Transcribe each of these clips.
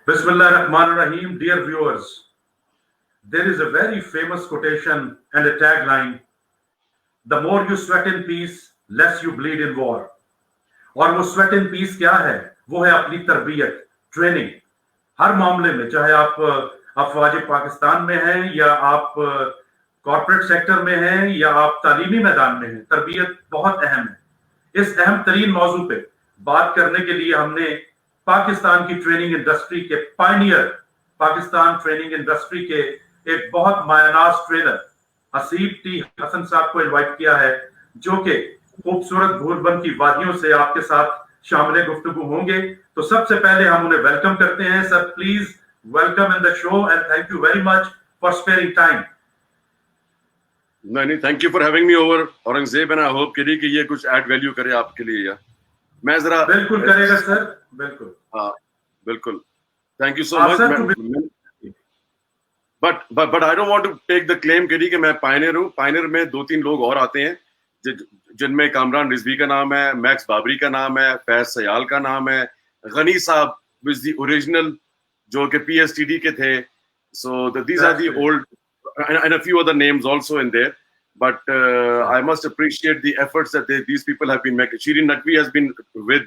Bismillahirrahmanirrahim. Dear viewers, there is a very famous quotation and a tagline: "The more you sweat in peace, less you bleed in war." और वो sweat in peace क्या है? वो है अपनी तरबियत, training. हर मामले में, चाहे आप अफवाज पाकिस्तान में हैं या आप कॉर्पोरेट सेक्टर में हैं या आप तालीमी मैदान में हैं, तरबियत बहुत अहम है। इस अहम तरीन मौजू पे बात करने के लिए हमने पाकिस्तान की ट्रेनिंग इंडस्ट्री के पायनियर, पाकिस्तान ट्रेनिंग इंडस्ट्री के एक बहुत मायनाज ट्रेनर हसीब टी हसन साहब को इनवाइट किया है, जो कि खूबसूरत भूलबंद की वादियों से आपके साथ शामिल गुफ्तगू होंगे। तो सबसे पहले हम उन्हें वेलकम करते हैं। Sir, please welcome in the show and thank you very much for sparing time. नहीं, thank you for having me over Aurangzeb, and I hope कि ये कुछ ऐड वैल्यू करे आपके लिए। या मैं जरा बिल्कुल करेगा सर, बिल्कुल। हाँ बिल्कुल, thank you so much. But I don't want to take the claim कि मैं पायनियर हूँ। पायनियर में 2-3 लोग और आते हैं जिनमें कामरान रिजवी का नाम है, मैक्स बाबरी का नाम है, फैज सयाल का नाम है, गनी साहब विज द ओरिजिनल जो कि पीएसटीडी के थे। So these are the old and a few other names also in there, but I must appreciate the efforts that these people have been making. Shirin Naqvi has been with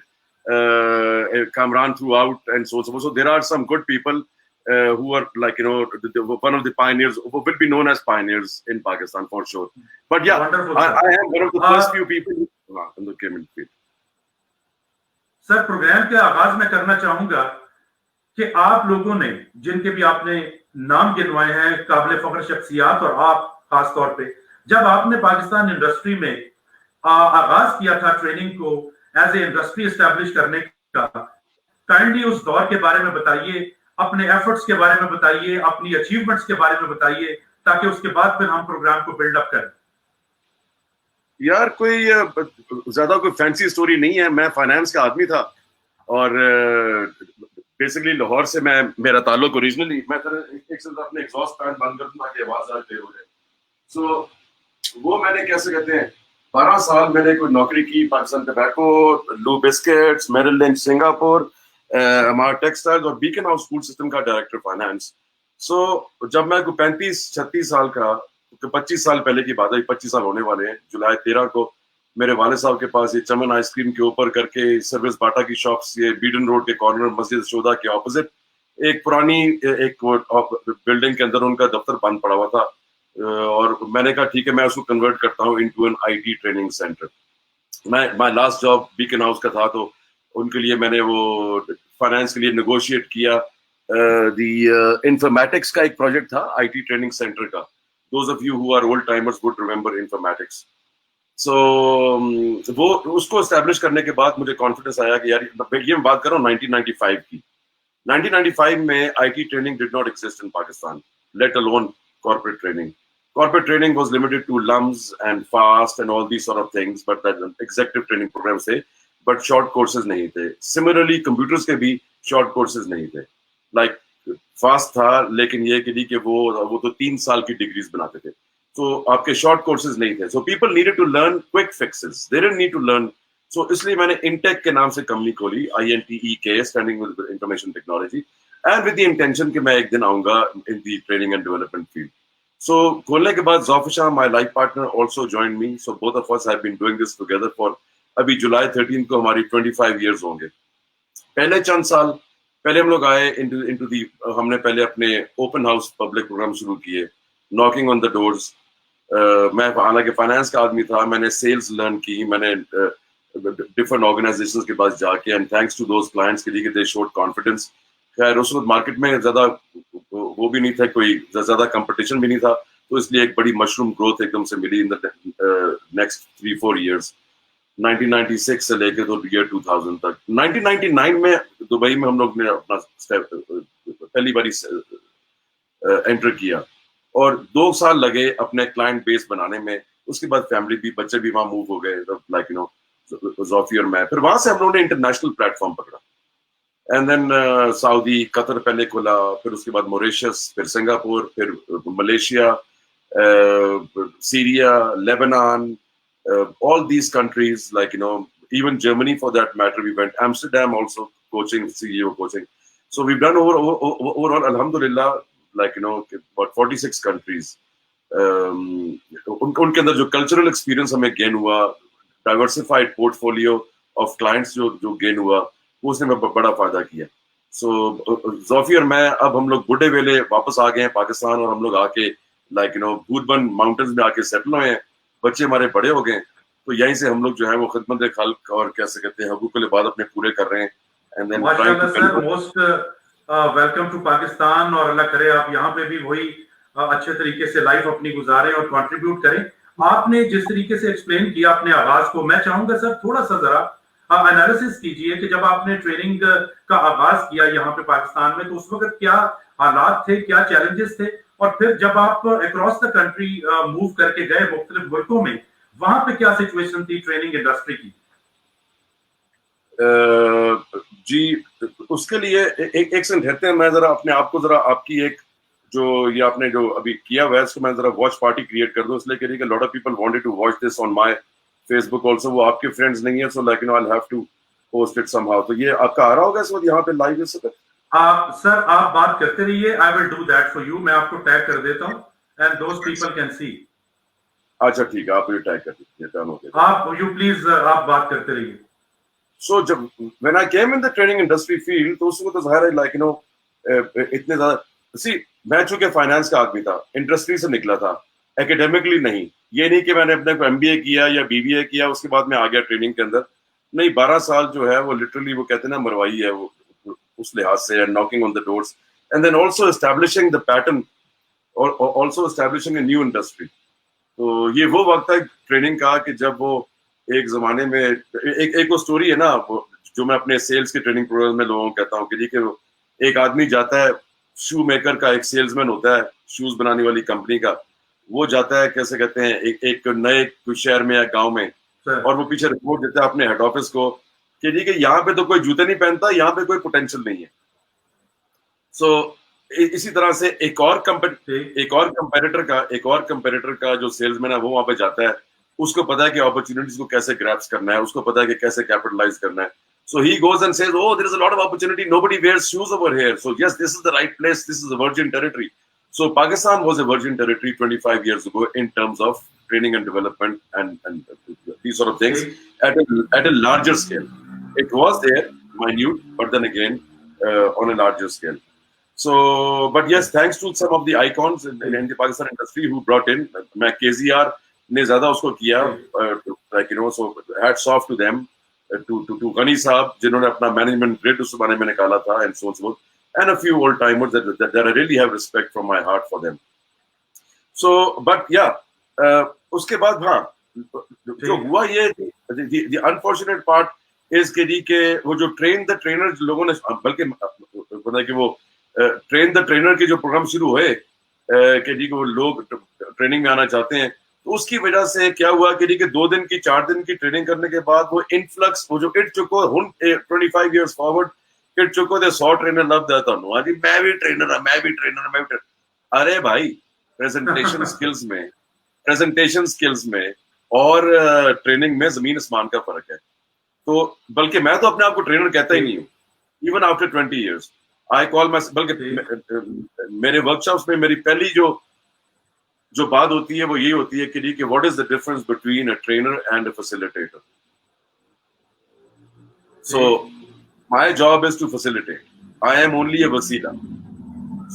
Kamran throughout, and so there are some good people who are like, you know, one of the pioneers, who will be known as pioneers in Pakistan for sure. But yeah, I am one of the first few people who came in field. Sir, programme के आगाज में करना चाहूंगा कि आप लोगों ने, जिनके भी आपने नाम गिनवाए हैं, काबिल फख्र शख्सियात, और आप खास तौर पे जब आपने पाकिस्तान इंडस्ट्री में आगाज किया था ट्रेनिंग को एज ए इंडस्ट्री एस्टैब्लिश करने का, काइंडली उस दौर के बारे में बताइए, अपने एफर्ट्स के बारे में बताइए, अपनी अचीवमेंट्स के बारे में बताइए, ताकि उसके बाद फिर हम प्रोग्राम को बिल्ड अप करें। यार कोई ज्यादा कोई फैंसी स्टोरी नहीं है। मैं फाइनेंस का आदमी था और बेसिकली लाहौर से मेरा ताल्लुक ओरिजिनली, मैं एक से अपने एग्जॉस्ट फैन बंद कर दूं ताकि आवाज क्लियर हो जाए। सो वो मैंने कैसे कहते हैं 12 साल मैंने कोई नौकरी की, पाकिस्तान टबैको, लू बिस्किट्स, मेरिल लिंच सिंगापुर, हमारा टेक्सटाइल्स और बीकन हाउस फूड सिस्टम का डायरेक्टर फाइनेंस। सो जब मैं कोई 35-36 साल का, 25 साल पहले की बात है, 25 साल होने वाले हैं जुलाई 13 को, मेरे वाले साहब के पास ये चमन आइसक्रीम के ऊपर करके सर्विस बाटा की शॉप्स, ये बीडन रोड के कॉर्नर मस्जिद शोदा के ऑपोजिट एक पुरानी एक बिल्डिंग के अंदर उनका दफ्तर बंद पड़ा हुआ था। और मैंने कहा ठीक है, मैं उसको कन्वर्ट करता हूँ into an IT training centre. My last job beacon house का था, तो उनके लिए मैंने वो फाइनेंस के लिए नेगोशिएट किया। इंफॉर्मेटिक्स का एक प्रोजेक्ट था आईटी ट्रेनिंग सेंटर का। Those of you who are old timers would remember informatics. So वो उसको एस्टैब्लिश करने के बाद मुझे कॉन्फिडेंस आया कि यार, ये मैं बात कर रहा हूँ 1995 की। 1995 में IT training did not exist in Pakistan, let alone corporate training. Corporate training was limited to LUMS and FAST and all these sort of things, but that executive training programs थे, but short courses नहीं थे. Similarly, computers के भी short courses नहीं थे. Like FAST था, लेकिन ये कि वो तो 3 साल की डिग्रीज बनाते थे. So आपके short courses नहीं थे. So people needed to learn quick fixes. They didn't need to learn. So इसलिए मैंने Intech के नाम से कंपनी खोली, INTEK, standing with information technology, and with the intention कि मैं एक दिन आऊँगा in the training and development field. So खोलने के बाद Zofisha, my life partner, also joined me. So both of us have been doing this together for अभी जुलाई 13 को हमारी 25 years होंगे। पहले चंद साल पहले हम लोग आए into the हमने पहले अपने open house public program शुरू किए, knocking on the doors। मैं हालांकि फाइनेंस का आदमी था, मैंने सेल्स लर्न की, मैंने डिफरेंट ऑर्गेनाइजेशंस के पास जाके, and thanks to those clients के लिए दे शोड कॉन्फिडेंस। खैर उस वक्त मार्केट में ज्यादा वो भी नहीं था, कोई ज्यादा कंपटीशन भी नहीं था, तो इसलिए एक बड़ी मशरूम ग्रोथ एकदम से मिली इन द नेक्स्ट 3-4 इयर्स, 1996 से लेकर तो ईयर 2000 तक। 1999 में दुबई में हम लोग ने अपना पहली बारी एंटर किया और 2 साल लगे अपने क्लाइंट बेस बनाने में। उसके बाद फैमिली भी, बच्चे भी वहां मूव हो गए, लाइक यू नो ज़ोफी और मैं। फिर वहां से हम लोगों ने इंटरनेशनल प्लेटफॉर्म पकड़ा, एंड देन सऊदी, कतर पहले खुला, फिर उसके बाद मॉरिशस, फिर सिंगापुर, फिर Malaysia, Syria, Lebanon, all these countries, like you know, even Germany for that matter, we went, Amsterdam also, coaching, CEO coaching. So we've done overall, alhamdulillah, like about 46 countries. उनके अंदर जो cultural experience हमें gain हुआ, diversified portfolio of clients जो gain हुआ, वो उसने हमें बड़ा फायदा किया. सो ज़ोफी और मैं, अब हम लोग बुढ़े वेले वापस आ गए हैं पाकिस्तान, और हम लोग आके भूतबन माउंटेन्स में आके सेटल हुए हैं. बच्चे हमारे बड़े हो गए, तो यहीं से हम लोग जो है वो खिदमत खल्क और कैसे कहते हैं हकूक़ुल इबाद अपने पूरे कर रहे हैं. एंड देन माशाल्लाह sir, most welcome to Pakistan, और अल्लाह करे आप यहाँ पे भी वही अच्छे तरीके से लाइफ अपनी गुजारें और कंट्रीब्यूट करें. आपने जिस तरीके से एक्सप्लेन किया अपने आगाज को, मैं चाहूंगा सर थोड़ा सा जरा एनालिसिस कीजिए कि जब आपने ट्रेनिंग का आगाज किया यहाँ पे पाकिस्तान में, तो उस वक्त क्या हालात थे, क्या चैलेंजेस थे, और फिर जब आप अक्रॉस द कंट्री मूव करके गए मुख्तलिफ मुल्कों में, वहां पे क्या सिचुएशन थी ट्रेनिंग इंडस्ट्री की? जी, उसके लिए एक सेकंड रहते हैं, मैं जरा अपने आप को जरा आपकी एक जो ये आपने जो अभी किया हुआ है इसको मैं जरा वॉच पार्टी क्रिएट कर दूं, इसलिए कह रही कि lot of people wanted to watch this on my Facebook also. वो आपके फ्रेंड्स नहीं है, so like I will have to post it somehow. तो ये आपका आ रहा होगा इस वक्त यहाँ पे लाइव इस वक्त? सर आप बात करते रहिए, I will do that for you. मैं आपको टैग कर देता हूँ and those people can see. अच्छा ठीक है, आप ये टैग कर दीजिए. आप यू प्लीज आप बात करते रहिए. So जब when I came in the training industry field, तो उसको तो ज़ाहिर है like इतने ज़्यादा see मैं चूंकि फाइनेंस का आदमी था, इंडस्ट्री से निकला था, एकेडमिकली नहीं. ये नहीं कि मैंने अपने को MBA किया या BBA किया उसके बाद में आ गया ट्रेनिंग के अंदर. नहीं, 12 साल जो है वो लिटरली वो कहते हैं ना मरवाई है वो उस लिहाज से, knocking on the doors and then also establishing the pattern और also establishing a new industry. तो ये वो वक्त है ट्रेनिंग का कि जब वो एक जमाने में एक वो स्टोरी है ना जो मैं अपने सेल्स के ट्रेनिंग प्रोग्राम में लोगों को कहता हूँ कि एक आदमी जाता है, शू मेकर का एक सेल्समैन होता है शूज बनाने वाली कंपनी का, वो जाता है कैसे कहते हैं एक नए शहर में या गांव में, और वो पीछे रिपोर्ट देता है अपने हेड ऑफिस को कि जी कि यहाँ पे तो कोई जूते नहीं पहनता, यहाँ पे कोई पोटेंशियल नहीं है. सो इसी तरह से एक और कंपेटिटर का जो सेल्समैन है वो वहां पे जाता है, उसको पता है कि अपॉर्चुनिटीज को कैसे ग्रैब्स करना है, उसको पता है कि कैसे कैपिटलाइज करना है. So he goes and says, oh, there is a lot of opportunity. Nobody wears shoes over here. So yes, this is the right place. This is a virgin territory. So Pakistan was a virgin territory 25 years ago in terms of training and development and these sort of things at a larger scale. It was there, minute, but then again on a larger scale. So, but yes, thanks to some of the icons in the Pakistan industry who brought in, KZR ने ज़्यादा उसको किया, so hats off to them. To Ghani साहब जिन्होंने अपना management grade उस जमाने में निकाला था, and so on, and a few old timers that I really have respect from my heart for them. So, but yeah, उसके बाद हाँ जो हुआ ये the unfortunate part is कि वो जो train the trainer लोगों ने, बल्कि पता है कि वो train the trainer के जो प्रोग्राम शुरू हुए कि वो लोग ट्रेनिंग में आना चाहते हैं, तो उसकी वजह से क्या हुआ कि 2 दिन की 4 दिन की ट्रेनिंग करने के बाद वो इनफ्लक्स वो जो इट चुको 25 इयर्स फॉरवर्ड इट चुको दे 100 ट्रेनर लग जाता हूँ आज मैं भी ट्रेनर. अरे भाई प्रेजेंटेशन स्किल्स में और ट्रेनिंग में जमीन आसमान का फर्क है. तो बल्कि मैं तो अपने आप को ट्रेनर कहता ही नहीं हूँ. Even after 20 years I call my, बल्कि मेरे वर्कशॉप्स में मेरी पहली जो बात होती है वो यही होती है कि what is the difference between a trainer and a facilitator. So my job is to facilitate. I am only a वसीला.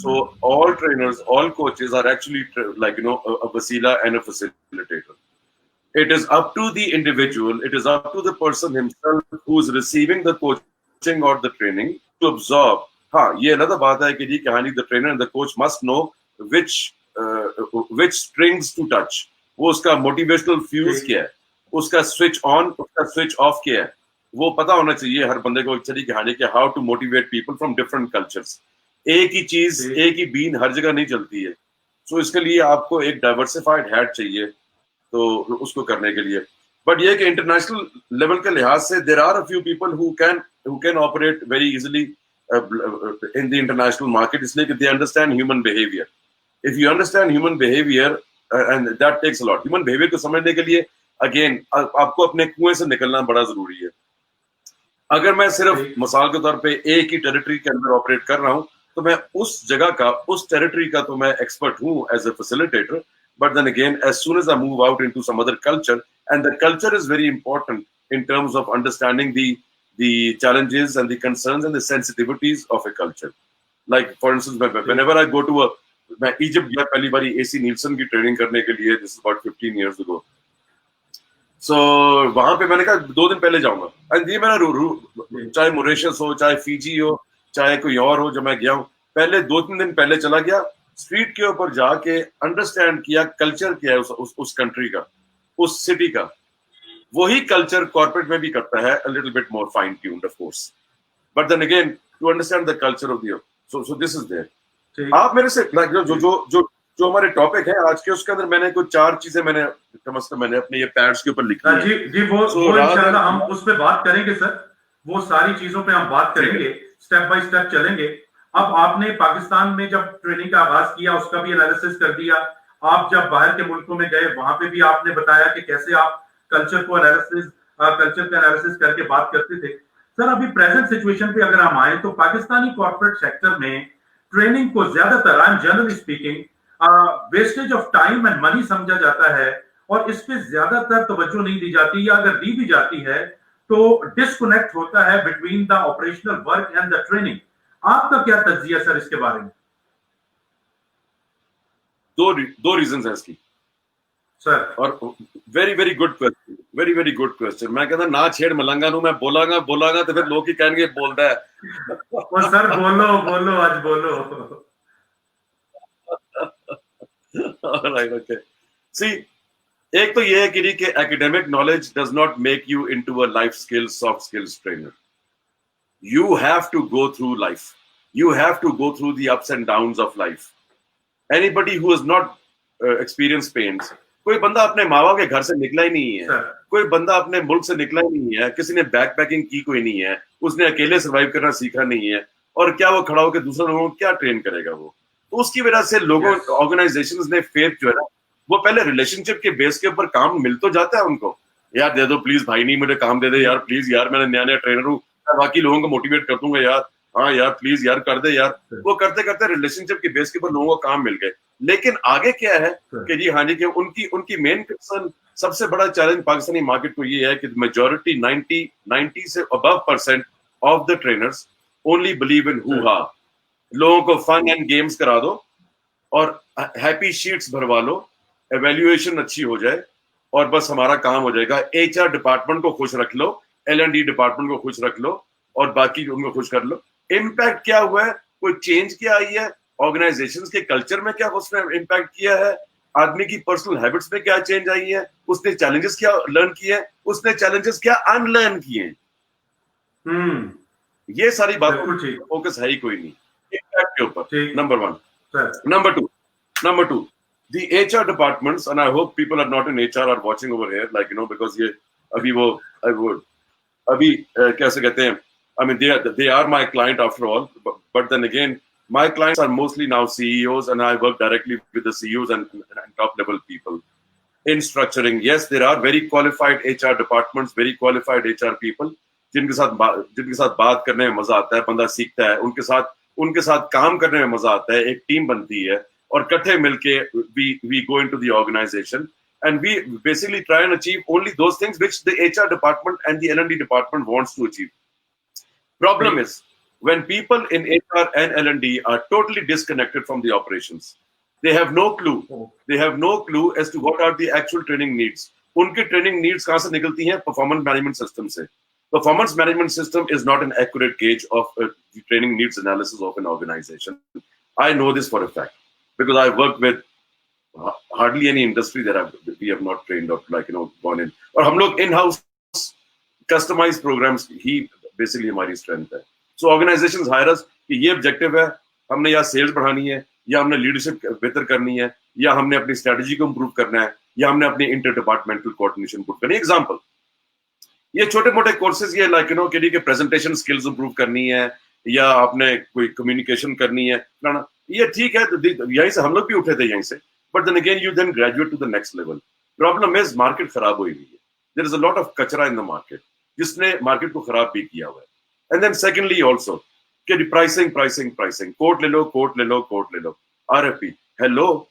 So all trainers, all coaches are actually a wasila and a facilitator. It is up to the individual, it is up to the person himself who is receiving the coaching or the training to absorb. हाँ, ये another बात है कि कहानी the trainer and the coach must know which strings to touch. वो उसका motivational fuse क्या है, उसका switch on, उसका switch off क्या है, वो पता होना चाहिए हर बंदे को. एक कहानी कि how to motivate people from different cultures. एक ही चीज, एक ही बीन हर जगह नहीं चलती है. So इसके लिए आपको एक diversified hat चाहिए तो उसको करने के लिए. But ये कि इंटरनेशनल लेवल के लिहाज से there are a few people who can operate very easily in the international market, इसलिए कि they understand human behavior. If you understand human behavior, and that takes a lot. Human behavior को समझने के लिए again आपको अपने कुएं से निकलना बड़ा जरूरी है. अगर मैं सिर्फ ठीक। मिसाल के तौर पे एक ही टेरिटरी के अंदर ऑपरेट कर रहा हूं तो मैं उस जगह का, उस टेरिटरी का तो मैं एक्सपर्ट हूं as a facilitator, but then again as soon as I move out into some other culture, and the culture is very important in terms of understanding the challenges and the concerns and the sensitivities of a culture. Like for instance, whenever I go to मैं Egypt गया पहली बारी AC Nielsen की training करने के लिए, this is about 15 years ago. सो वहां पे मैंने कहा 2 दिन पहले जाऊंगा, एंड ये मेरा चाहे मोरेशियस हो, चाहे फीजी हो, चाहे कोई और हो, जो मैं गया हूँ पहले 2-3 दिन पहले चला गया, स्ट्रीट के ऊपर जाके अंडरस्टैंड किया कल्चर क्या है उस कंट्री का, उस सिटी का. वही कल्चर कॉर्पोरेट में भी करता है, a little bit more fine tuned of course, but then again to understand the culture of the so this is there. आप मेरे से जो हमारे टॉपिक है आज के, उसके अंदर मैंने कुछ 4 चीजें मैंने अपने ये पैड्स के ऊपर लिखी है. जी वो इंशाल्लाह हम उस पे बात करेंगे सर, वो सारी चीजों पे हम बात करेंगे, स्टेप बाय स्टेप चलेंगे. अब आपने पाकिस्तान में जब ट्रेनिंग का आगाज किया उसका भी एनालिसिस कर दिया, आप जब बाहर के मुल्कों में गए वहां पे भी आपने बताया कि कैसे आप कल्चर का एनालिसिस करके बात करते थे. सर अभी प्रेजेंट सिचुएशन पे अगर हम आए तो पाकिस्तानी कॉर्पोरेट सेक्टर में ट्रेनिंग को ज्यादातर, I am generally speaking, wastage of time and money समझा जाता है, और इस पे ज्यादातर तवज्जो नहीं दी जाती, या अगर दी भी जाती है तो डिस्कनेक्ट होता है between the operational work and the training. आपका क्या तज्जिया सर इसके बारे में? दो रीजंस है इसकी सर. और very very good question, very very good question. मैं कहता ना छेड़ मलंगा नू, मैं बोलांगा तो फिर लोग ही कहेंगे बोलता है. और सर बोलो आज बोलो. Alright, okay. See, एक तो ये है कि academic knowledge does not make you into a life skills, soft skills trainer. You have to go through life. You have to go through the ups and downs of life. Anybody who has not experienced pains, कोई बंदा अपने माँ बाप के घर से निकला ही नहीं है, कोई बंदा अपने मुल्क से निकला ही नहीं है, किसी ने बैक पैकिंग की कोई नहीं है, उसने अकेले सर्वाइव करना सीखा नहीं है, और क्या वो खड़ा होकर दूसरे लोगों को क्या ट्रेन करेगा वो. तो उसकी वजह से लोगों, ऑर्गेनाइजेशंस ने फेथ जो है ना, वो पहले रिलेशनशिप के बेस के ऊपर काम मिल तो जाता है उनको, यार दे दो प्लीज भाई, नहीं मुझे काम दे दे यार प्लीज, यार मैंने नया ट्रेनर हूँ, बाकी लोगों को मोटिवेट कर दूंगा यार, हाँ यार प्लीज यार कर दे यार. वो करते करते रिलेशनशिप के बेस के ऊपर लोगों को काम मिल गए. लेकिन आगे क्या है कि जी हाँ जी, कि उनकी मेन कंसर्न, सबसे बड़ा चैलेंज पाकिस्तानी मार्केट को ये है कि मेजॉरिटी 90 से above % of the trainers only believe in who हा. लोगों को फन एंड गेम्स करा दो और हैप्पी शीट्स भरवा लो, एवेल्युएशन अच्छी हो जाए और बस हमारा काम हो जाएगा. HR डिपार्टमेंट को खुश रख लो, L&D डिपार्टमेंट को खुश रख लो और बाकी उनको खुश कर लो. इम्पैक्ट क्या हुआ है, कोई चेंज क्या आई है, ऑर्गेनाइजेशंस के कल्चर में क्या उसने इम्पैक्ट किया है, आदमी की पर्सनल हैबिट्स में क्या चेंज आई है, उसने चैलेंजेस क्या लर्न किए हैं, उसने चैलेंजेस क्या अनलर्न किए हैं. ये सारी बातों फोकस है ही कोई नहीं इम्पैक्ट के ऊपर. Number 1. Number two, the HR departments, and I hope people are not in HR are watching over here, like because ये अभी कैसे कहते हैं, I mean they are my client after all, but then again my clients are mostly now CEOs, and I work directly with the CEOs and top level people in structuring. Yes, there are very qualified HR departments, very qualified HR people जिनके साथ बात करने में मजा आता है, बंदा सीखता है, उनके साथ काम करने में मजा आता है, एक टीम बनती है और इकट्ठे मिलके we go into the organization and we basically try and achieve only those things which the HR department and the L&D department wants to achieve. Problem is when people in HR and L&D are totally disconnected from the operations. They have no clue. They have no clue as to what are the actual training needs. उनके training needs कहाँ से निकलती हैं? Performance management system से. Performance management system is not an accurate gauge of the training needs analysis of an organization. I know this for a fact because I work with hardly any industry that we have not trained or gone in. और हम लोग in-house customized programs ही basically हमारी strength है. So organizations hire us कि ये objective है, हमने या sales बढ़ानी है, या हमने leadership बेहतर करनी है, या हमने अपनी strategy को improve करना है, या हमने अपनी interdepartmental coordination improve करनी है. Example, ये छोटे मोटे कोर्सेज ये कि प्रेजेंटेशन स्किल्स इंप्रूव करनी है, या आपने कोई कम्युनिकेशन करनी है, ये ठीक है, यहीं से हम लोग भी उठे थे यहीं से, but then again you then graduate to the next level. Problem is market खराब हुई है, there is a lot of कचरा इन द मार्केट. जिसने मार्केट को खराब भी किया हुआ है. एंड देन सेकेंडली ऑल्सो कि प्राइसिंग प्राइसिंग प्राइसिंग, कोट ले लो कोट ले लो कोट ले लो, RFP. Hello,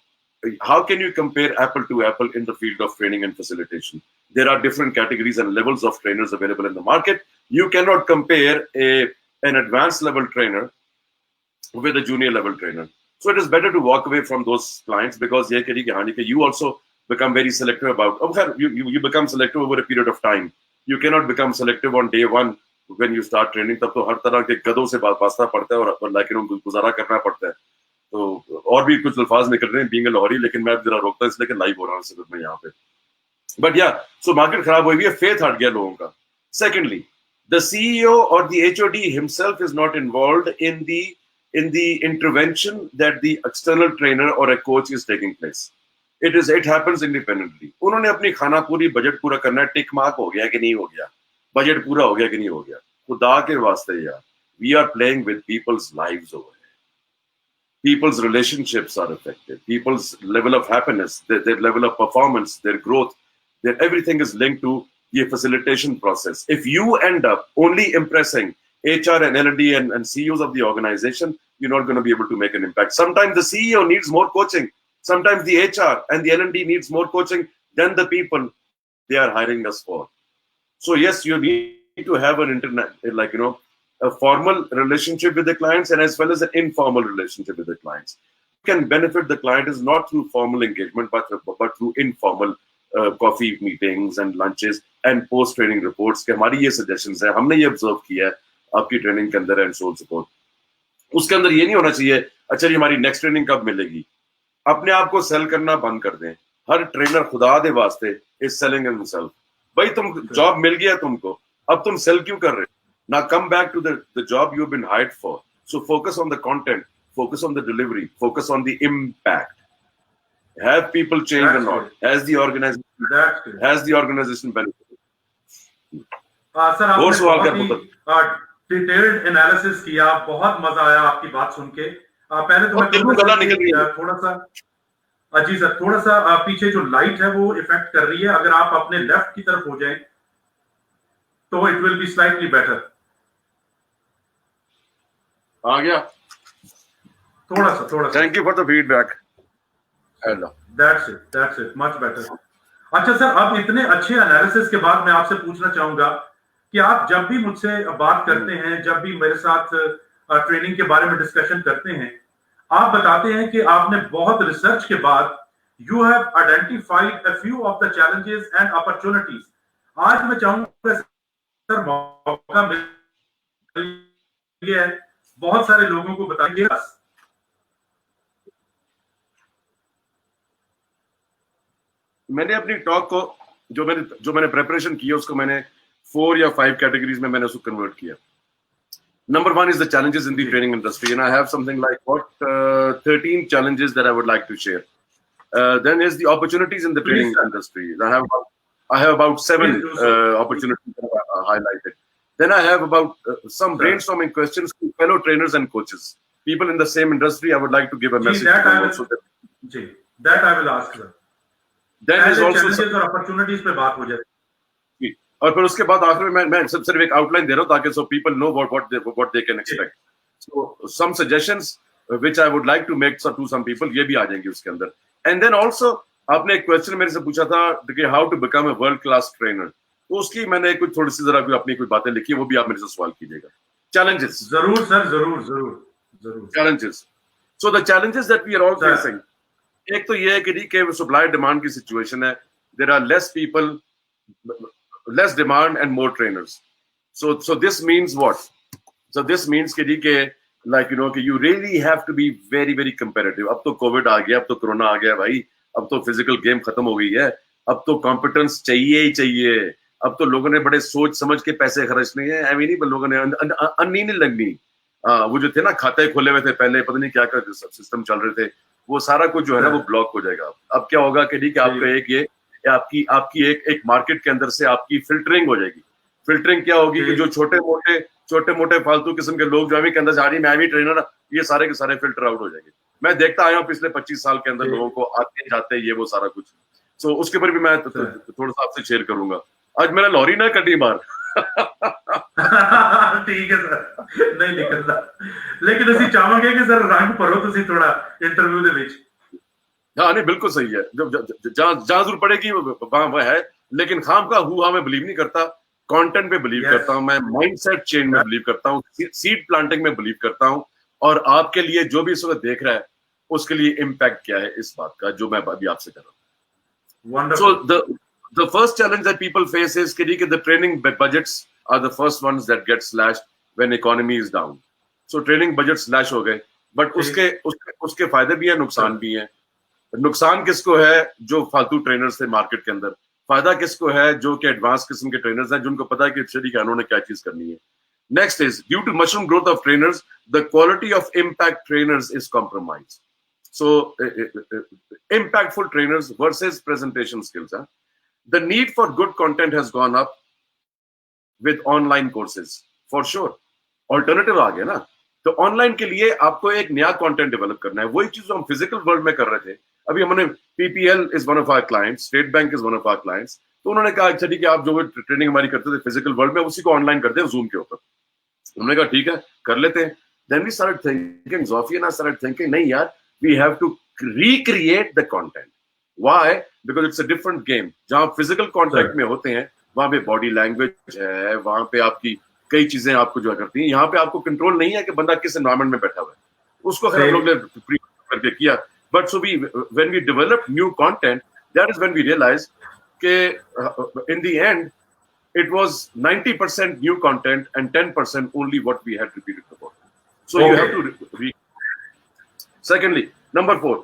how can you compare apple to apple in the field of training and facilitation? There are different categories and levels of trainers available in the market. You cannot compare an advanced level trainer with a junior level trainer. So it is better to walk away from those clients, because you also become very selective about, you become selective over a period of time. You cannot become selective on day one when you start training. तब तो हर तरह के गधों से वास्ता पड़ता है और गुजारा करना पड़ता है. तो और भी कुछ अल्फाज निकल रहे हैं बीइंग अ लाहौरी, लेकिन मैं जरा रोकता हूं इसलिए कि लाइव हो रहा हूं सिर्फ मैं यहाँ पे. बट या सो मार्केट खराब हुई है, फेथ हट गया लोगों का. Secondly, the CEO or the HOD himself is not involved in the intervention that the external trainer or a coach is taking place. It happens independently. उन्होंने अपनी खाना पूरी बजट पूरा करना है, टिक मार्क हो गया कि नहीं हो गया, बजट पूरा हो गया कि नहीं हो गया. खुदा के वास्ते यार, we are playing with people's lives over here. People's relationships are affected. People's level of happiness, their level of performance, their growth, their everything is linked to the facilitation process. If you end up only impressing HR and L&D and CEOs of the organization, you're not going to be able to make an impact. Sometimes the CEO needs more coaching. Sometimes the HR and the L&D needs more coaching than the people they are hiring us for. So yes, you need to have an internet, a formal relationship with the clients and as well as an informal relationship with the clients. You can benefit the client is not through formal engagement, but through informal coffee meetings and lunches and post training reports. कि हमारी ये suggestions हैं, हमने ये observe किया है आपकी training के अंदर, एंड सो सपोर्ट. उसके अंदर ये नहीं होना चाहिए अच्छा जी हमारी नेक्स्ट ट्रेनिंग कब मिलेगी. अपने आप को सेल करना बंद कर दें. हर ट्रेनर खुदा दे वास्ते इज सेलिंग हिमसेल्फ. भाई तुम जॉब मिल गया तुमको, अब तुम सेल क्यों कर रहे हो? Now come back to the job you've been hired for. So focus on the content, focus on the delivery, focus on the impact. Have people changed or not? Has the organization benefited? Sir आपने बहुत detailed analysis किया, बहुत मजा आया आपकी बात सुन के. पहले तो मैं थोड़ा सा जी सर, थोड़ा सा पीछे जो लाइट है वो इफेक्ट कर रही है. अगर आप अपने लेफ्ट की तरफ हो जाएं तो it will be slightly better. आ गया थोड़ा सा. Thank you for the feedback. Hello, that's it much better. अच्छा सर, अब इतने अच्छे एनालिसिस के बाद मैं आपसे पूछना चाहूंगा कि आप जब भी मुझसे बात करते हैं, जब भी मेरे साथ ट्रेनिंग के बारे में डिस्कशन करते हैं, आप बताते हैं कि आपने बहुत रिसर्च के बाद you have identified a few of the challenges and opportunities. आज मैं चाहूंगा सर मौका मिल है बहुत सारे लोगों को बताइए. मैंने अपनी टॉक को जो मैंने प्रिपरेशन की है उसको मैंने 4 या 5 कैटेगरीज में मैंने उसको कन्वर्ट किया. Number 1 is the challenges in the training industry, and I have something like 13 challenges that I would like to share. Then is the opportunities in the training industry. I have about 7 opportunities that I highlighted. Then I have about some brainstorming questions to fellow trainers and coaches, people in the same industry. I would like to give a message to them also. That I will ask sir. Then is also challenges और opportunities पे बात हो जाए. और फिर उसके बाद आखिर में मैं सिर्फ एक आउटलाइन दे रहा हूँ ताकि so people know what they can expect. So some suggestions which I would like to make to some people, ये भी आ जाएंगे उसके अंदर. And then also आपने एक क्वेश्चन मेरे से पूछा था कि how to become a world class trainer. तो उसकी मैंने कुछ थोड़ी सी जरा अपनी कुछ बातें लिखी है, वो भी आप मेरे से सवाल कीजिएगा. Challenges. जरूर सर, जरूर. Challenges. So the challenges that we are all facing. एक तो ये है कि supply demand की situation है. There are less people, less demand and more trainers. So this means what? So this means कि you really have to be very very competitive. अब तो कोविड आ गया, अब तो कोरोना आ गया भाई, अब तो फिजिकल गेम खत्म हो गई है, अब तो कॉम्पिटेंस चाहिए ही चाहिए. अब तो लोगों ने बड़े सोच समझ के पैसे खर्चने हैं. आई मीन लोगों ने अन्नी नहीं लगनी. वो जो थे ना खाते खोले हुए थे पहले, पता नहीं क्या क्या सिस्टम चल रहे थे, वो सारा कुछ जो है ना वो ब्लॉक हो जाएगा. अब क्या होगा कि आपका आपकी एक मार्केट के अंदर से आपकी फिल्टरिंग हो जाएगी. फिल्टरिंग क्या होगी कि जो छोटे मोटे फालतू किस्म के लोग जो के अंदर जा रही मैं भी ट्रेनर, ये सारे के सारे फिल्टर आउट हो जाएंगे. मैं देखता आया हूँ पिछले 25 साल के अंदर लोगों को आते जाते ये वो सारा कुछ. सो उसके ऊपर भी मैं थोड़ा सा आपसे शेयर करूंगा. आज मेरा लॉरी ना कटी मार ठीक है सर, नहीं निकलता, लेकिन ਅਸੀਂ ਚਾਹਾਂਗੇ कि सर रंग भरो ਤੁਸੀਂ थोड़ा इंटरव्यू ਦੇ ਵਿੱਚ। हाँ नहीं बिल्कुल सही है, जहाँ जरूर पड़ेगी वहां वह है, लेकिन खाम का हुआ मैं बिलीव नहीं करता, कंटेंट पे बिलीव करता हूँ मैं, माइंडसेट चेंज में बिलीव करता हूँ, सीड प्लांटिंग में बिलीव करता हूँ, और आपके लिए जो भी इस वक्त देख रहा है उसके लिए इम्पैक्ट क्या है इस बात का जो मैं अभी आपसे कर रहा हूँ। सो the first challenge that people face is कि the training budgets are the first ones that get slashed when economy is down. So training budget slash हो गए, but उसके फायदे भी हैं, नुकसान भी हैं। नुकसान किसको है? जो फालतू ट्रेनर्स थे मार्केट के अंदर। फायदा किसको है? जो कि एडवांस किस्म के ट्रेनर्स हैं, जिनको पता है कि स्टडी का उन्होंने क्या चीज करनी है। Next is due to mushroom growth of trainers the quality of impact trainers is compromise. So impactful trainers versus presentation skills. The need for good content has gone up with online courses for sure. Alternative आ गया ना, तो online के लिए आपको एक नया content develop करना है। वही चीज हम फिजिकल वर्ल्ड में कर रहे थे। अभी हमने PPL is one of our clients, State Bank is one of our clients, तो उन्होंने कहा अच्छा ठीक है, आप जो ट्रेनिंग हमारी करते थे फिजिकल वर्ल्ड में उसी को ऑनलाइन करते हैं जूम के ऊपर। हमने कहा ठीक है कर लेते हैं। देन वी स्टार्टेड थिंकिंग, ज़ोफी एंड आई स्टार्टेड थिंकिंग, नहीं यार, we have to recreate the content. Why? Because it's a different game. जहां फिजिकल कांटेक्ट में होते हैं वहां पे बॉडी लैंग्वेज है, वहां पे आपकी कई चीजें आपको जो करती हैं। यहाँ पे आपको कंट्रोल नहीं है कि बंदा किस एनवायरमेंट में बैठा हुआ है, उसको हम लोग ने प्री करके किया। But so we when we develop new content, that is when we realise के in the end it was 90% new content and 10% only what we had repeated before. So you have to Secondly, number 4,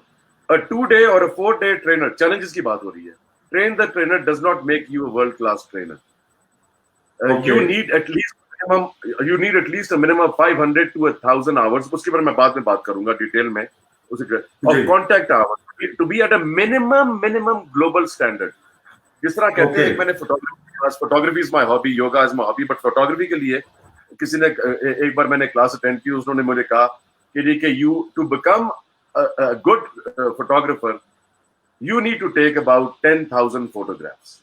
a 2-day or a 4-day trainer, challenges की बात हो रही है। Train the trainer does not make you a world-class trainer. You need at least a minimum of 500 to 1,000 hours. उसके बारे में बाद में बात करूंगा डिटेल में, of contact hours to be at a minimum global standard. जिस तरह कहते हैं, मैंने photography is my hobby, yoga is my hobby, but photography के लिए किसी ने एक बार मैंने क्लास अटेंड की, उन्होंने मुझे कहा कि you to become a good photographer you need to take about 10,000 photographs.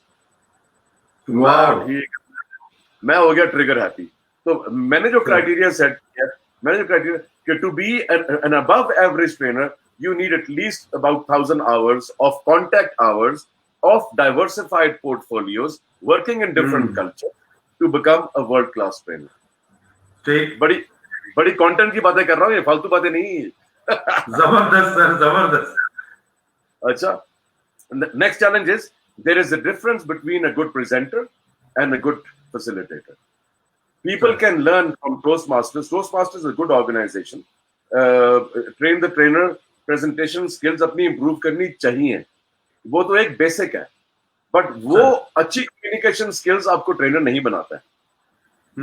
मैं हो गया ट्रिगर हैप्पी। तो मैंने जो क्राइटेरिया सेट किया, कि to be an above average trainer you need at least about 1,000 hours of contact hours of diversified portfolios working in different culture to become a world class trainer. ठीक, बड़ी content की बातें कर रहा हूँ, ये फालतू बातें नहीं। जबरदस्त सर, जबरदस्त। अच्छा, next challenge is there is a difference between a good presenter and a good facilitator. People can learn from Toastmasters. Toastmasters is a good organization. Train the trainer, presentation skills अपनी improve करनी चाहिए, वो तो एक basic है, but वो अच्छी communication skills आपको ट्रेनर नहीं बनाता है।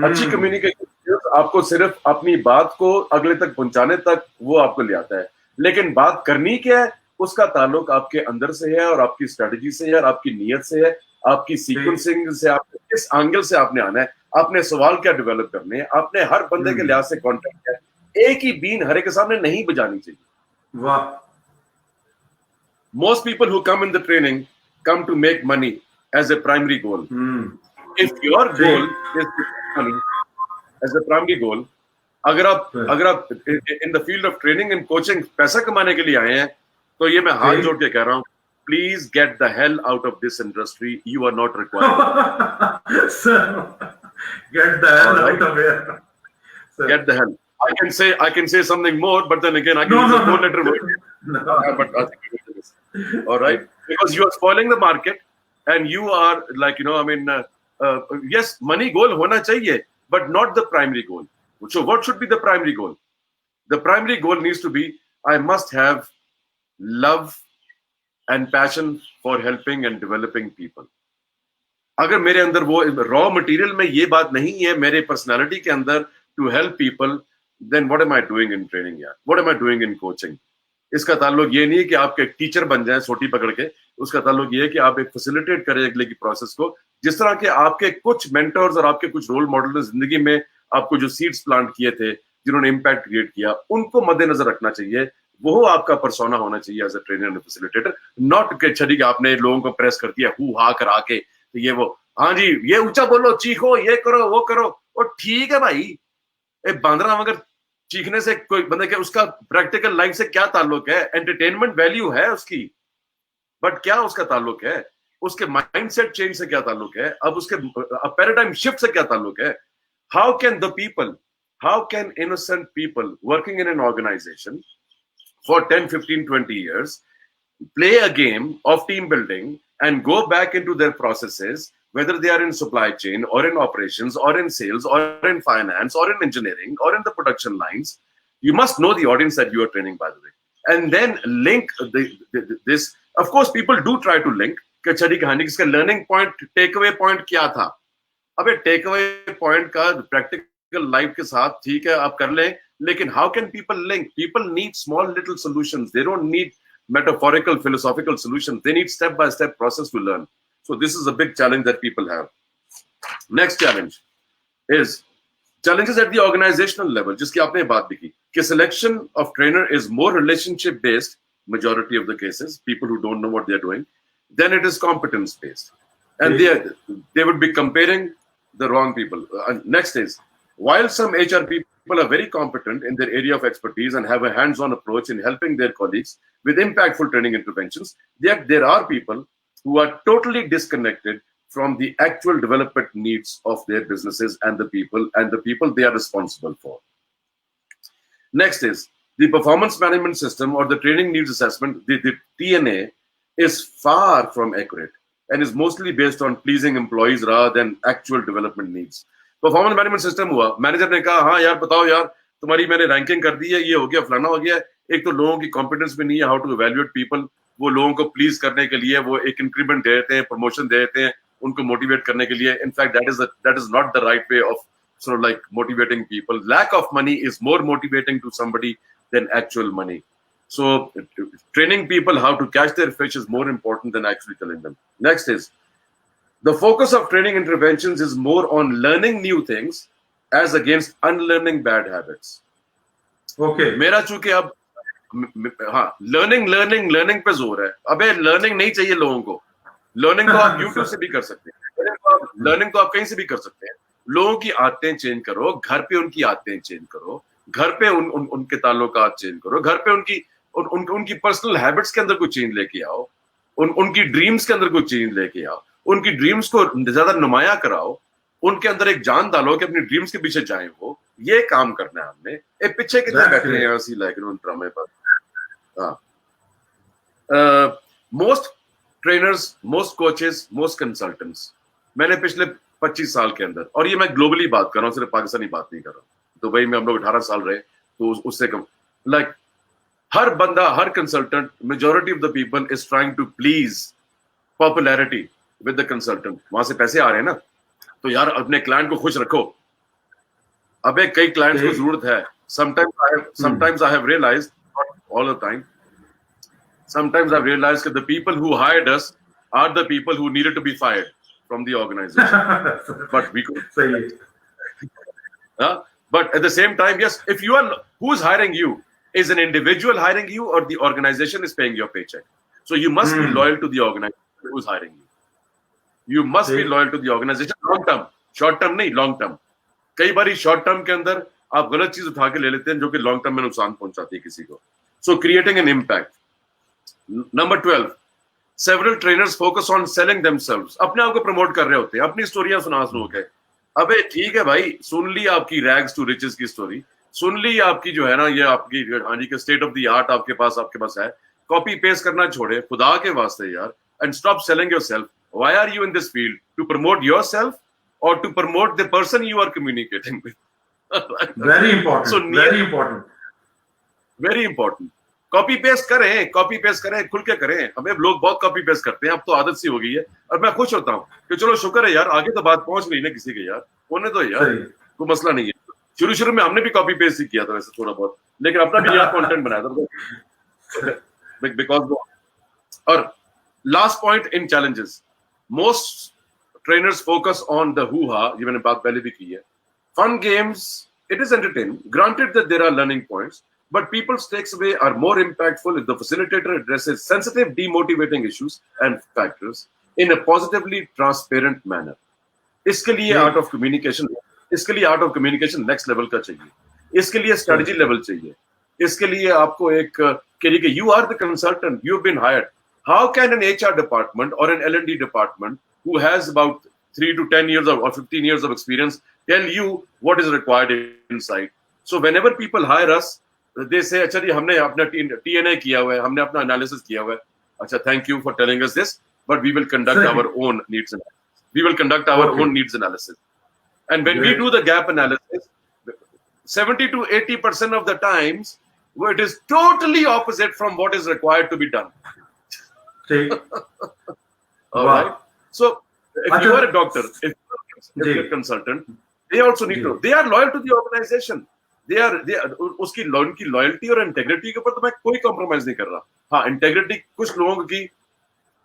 अच्छी कम्युनिकेशन स्किल्स आपको सिर्फ अपनी बात को अगले तक पहुंचाने तक वो आपको ले आता है, लेकिन बात करनी क्या है उसका ताल्लुक आपके अंदर से है और आपकी स्ट्रेटजी से है और आपकी नीयत से है, आपकी सीक्वेंसिंग से, आप किस एंगल से आपने आना है, आपने सवाल क्या डेवलप करने हैं, आपने हर बंदे के लिहाज से कॉन्टेक्ट क्या है। एक ही बीन हर एक के सामने नहीं बजानी चाहिए। वाह। Most people who come in the training come to make money as a primary goal. If your goal is to make money as a primary goal, अगर आप in the field of training and coaching पैसा कमाने के लिए आए हैं, तो ये मैं हाथ जोड़ के कह रहा हूँ, please get the hell out of this industry. You are not required. Sir, get the hell out of here. Sir. Get the hell. I can say something more, but then again I can use a 4-letter word. But I think it is. All right, because you are spoiling the market and you are like, yes, money goal hona chahiye, but not the primary goal. So what should be the primary goal? The primary goal needs to be, I must have love and passion for helping and developing people. अगर मेरे अंदर वो raw material में ये बात नहीं है, मेरे पर्सनालिटी के अंदर to help people, then what am I doing in training यार? What am I doing in coaching? इसका ताल्लुक ये नहीं है कि आप एक टीचर बन जाएं सोटी पकड़ के, उसका ताल्लुक ये है कि आप एक फैसिलिटेट करें अगले की प्रोसेस को। जिस तरह के आपके कुछ मेंटर्स और आपके कुछ रोल मॉडल ने जिंदगी में आपको जो सीड्स प्लांट किए थे, जिन्होंने इम्पैक्ट क्रिएट किया, उनको मद्देनजर रखना चाहिए। वो आपका पर्सोना होना चाहिए as a trainer and facilitator, not के छड़ी आपने लोगों को प्रेस कर दिया हु हा करा के, तो ये वो हाँ जी, ये ऊंचा बोलो, चीखो, ये करो, वो करो, और ठीक है भाई, बांद्रा मगर चीखने से कोई बंदा क्या, उसका प्रैक्टिकल लाइफ से क्या ताल्लुक है? एंटरटेनमेंट वैल्यू है उसकी, बट क्या उसका ताल्लुक है? उसके माइंडसेट चेंज से क्या ताल्लुक है? अब उसके पैराडाइम शिफ्ट से क्या ताल्लुक है? How can the people, how can innocent people working in an organisation for 10, 15, 20 years play a game of team building and go back into their processes, whether they are in supply chain or in operations or in sales or in finance or in engineering or in the production lines? You must know the audience that you are training, by the way, and then link this. Of course, people do try to link कचहरी कहानी, इसका learning point, take away point क्या था? अबे take away point का practical life के साथ ठीक है आप कर लें, लेकिन how can people link? People need small little solutions. They don't need metaphorical philosophical solutions. They need step by step process to learn. So this is a big challenge that people have. Next challenge is challenges at the organizational level, जिसकी आपने बात भी की कि selection of trainer is more relationship based, majority of the cases, people who don't know what they're doing, then it is competence based, and they would be comparing the wrong people. Next is, while some HR people are very competent in their area of expertise and have a hands-on approach in helping their colleagues with impactful training interventions, yet there are people who are totally disconnected from the actual development needs of their businesses and the people they are responsible for. Next is the performance management system or the training needs assessment, the TNA, is far from accurate and is mostly based on pleasing employees rather than actual development needs. Performance management system हुआ, manager ने कहा हाँ यार बताओ यार तुम्हारी मैंने ranking कर दी है, ये हो गया, फलाना हो गया। एक तो लोगों की कॉम्पिटेंस भी नहीं है हाउ टू इवैल्यूएट पीपल, वो लोगों को प्लीज करने के लिए वो एक इंक्रीमेंट दे देते हैं, प्रमोशन दे देते हैं उनको मोटिवेट करने के लिए। In fact that is not the right way of sort of like motivating people. Lack of money is more motivating to somebody than actual money. So training people how to catch their fish is more important than actually telling them. Next is, the focus of training interventions is more on learning new things as against unlearning bad habits. Okay. मेरा चूंकि अब हाँ learning पे जोर है। अबे learning नहीं चाहिए लोगों को, लर्निंग तो आप यूट्यूब से भी कर सकते हैं, लर्निंग तो आप कहीं से भी कर सकते हैं। लोगों की आदतें चेंज करो, घर पे उनकी आदतें चेंज करो, घर पे उनके ताल्लुकात चेंज करो, घर पे उनकी पर्सनल हैबिट्स के अंदर कोई चेंज लेके आओ, उनकी ड्रीम्स के अंदर कोई चेंज लेके आओ, उनकी ड्रीम्स को ज्यादा नुमाया कराओ, उनके अंदर एक जान डालो कि अपनी ड्रीम्स के पीछे जाएं वो। ये काम करना है हमने। एक पीछे कितने बैठे हैं ऐसी लाइक उन ड्रामे पर। हाँ, most trainers, most coaches, most consultants, मैंने पिछले 25 साल के अंदर, और ये मैं ग्लोबली बात कर रहा हूँ, सिर्फ पाकिस्तानी बात नहीं कर रहा हूँ, दुबई में हम लोग 18 साल रहे तो उससे कम, लाइक हर बंदा, हर consultant, majority of the people is trying to please popularity with the consultant. वहां से पैसे आ रहे हैं ना, तो यार अपने क्लाइंट को खुश रखो। अबे कई क्लाइंट्स को जरूरत है। sometimes I have realized, not all the time, sometimes I've realized that the people who hired us are the people who needed to be fired from the organization. But we could. But at the same time, yes, if you are, who's hiring you? Is an individual hiring you or the organization is paying your paycheck? So you must be loyal to the organization who's hiring you. You must be loyal to the organization long term, short term नहीं, long term. कई बारी short term के अंदर आप गलत चीज उठा के ले लेते हैं जो कि long term में नुकसान पहुंचाती है किसी को. So creating an impact. Number 12. Several trainers focus on selling themselves. अपने आप को प्रमोट कर रहे होते हैं, अपनी स्टोरियां सुना के। अबे ठीक है भाई, सुन ली आपकी रैग्स टू रिचेस की स्टोरी, सुन ली आपकी जो है ना ये आपकी हाँ जी के स्टेट ऑफ द आर्ट आपके पास है। कॉपी पेस्ट करना छोड़े खुदा के वास्ते यार, and stop selling yourself. Why are you in this field? To promote yourself or to promote the person you are communicating with? Very important. So, very important. Very important. Copy paste करें, खुल के करें। हमें लोग बहुत copy paste करते हैं, अब तो आदत सी हो गई है, और मैं खुश होता हूँ कि चलो शुक्र है यार, आगे तो बात पहुंच गई ना किसी के यार, होने तो यार कोई मसला नहीं है। शुरू में हमने भी कॉपी पेस्ट ही किया था वैसे थोड़ा बहुत, लेकिन अपना भी यहाँ कंटेंट बनाया था बिकॉज। और last point in challenges, most trainers focus on the हू-हा, ये मैंने बात पहले भी की है। Fun games, it is entertaining, granted that there are learning points, but people's takeaway are more impactful if the facilitator addresses sensitive, demotivating issues and factors in a positively transparent manner. इसके लिए जी। Art of communication, इसके लिए art of communication next level का चाहिए, इसके लिए strategy level चाहिए, इसके लिए आपको एक करिए you are the consultant, you have been hired. How can an HR department और an L&D department who has about 3 to 10 years or 15 years of experience tell you what is required inside? So whenever people hire us, they say, अच्छा जी हमने अपना TNA किया हुआ है, हमने अपना analysis किया हुआ है, अच्छा thank you for telling us this, but we will conduct Sir. our own needs analysis. We will conduct our Okay. own needs analysis. And when we Great. do the gap analysis, 70 to 80% of the times, it is totally opposite from what is required to be done. ठीक. All Wow. right. So if Achha. you are a doctor, if जी. you're a consultant, they also need जी. to. They are loyal to the organization. They are उनकी loyalty और integrity के ऊपर तो मैं कोई कॉम्प्रोमाइज नहीं कर रहा. हाँ, इंटेग्रिटी कुछ लोगों की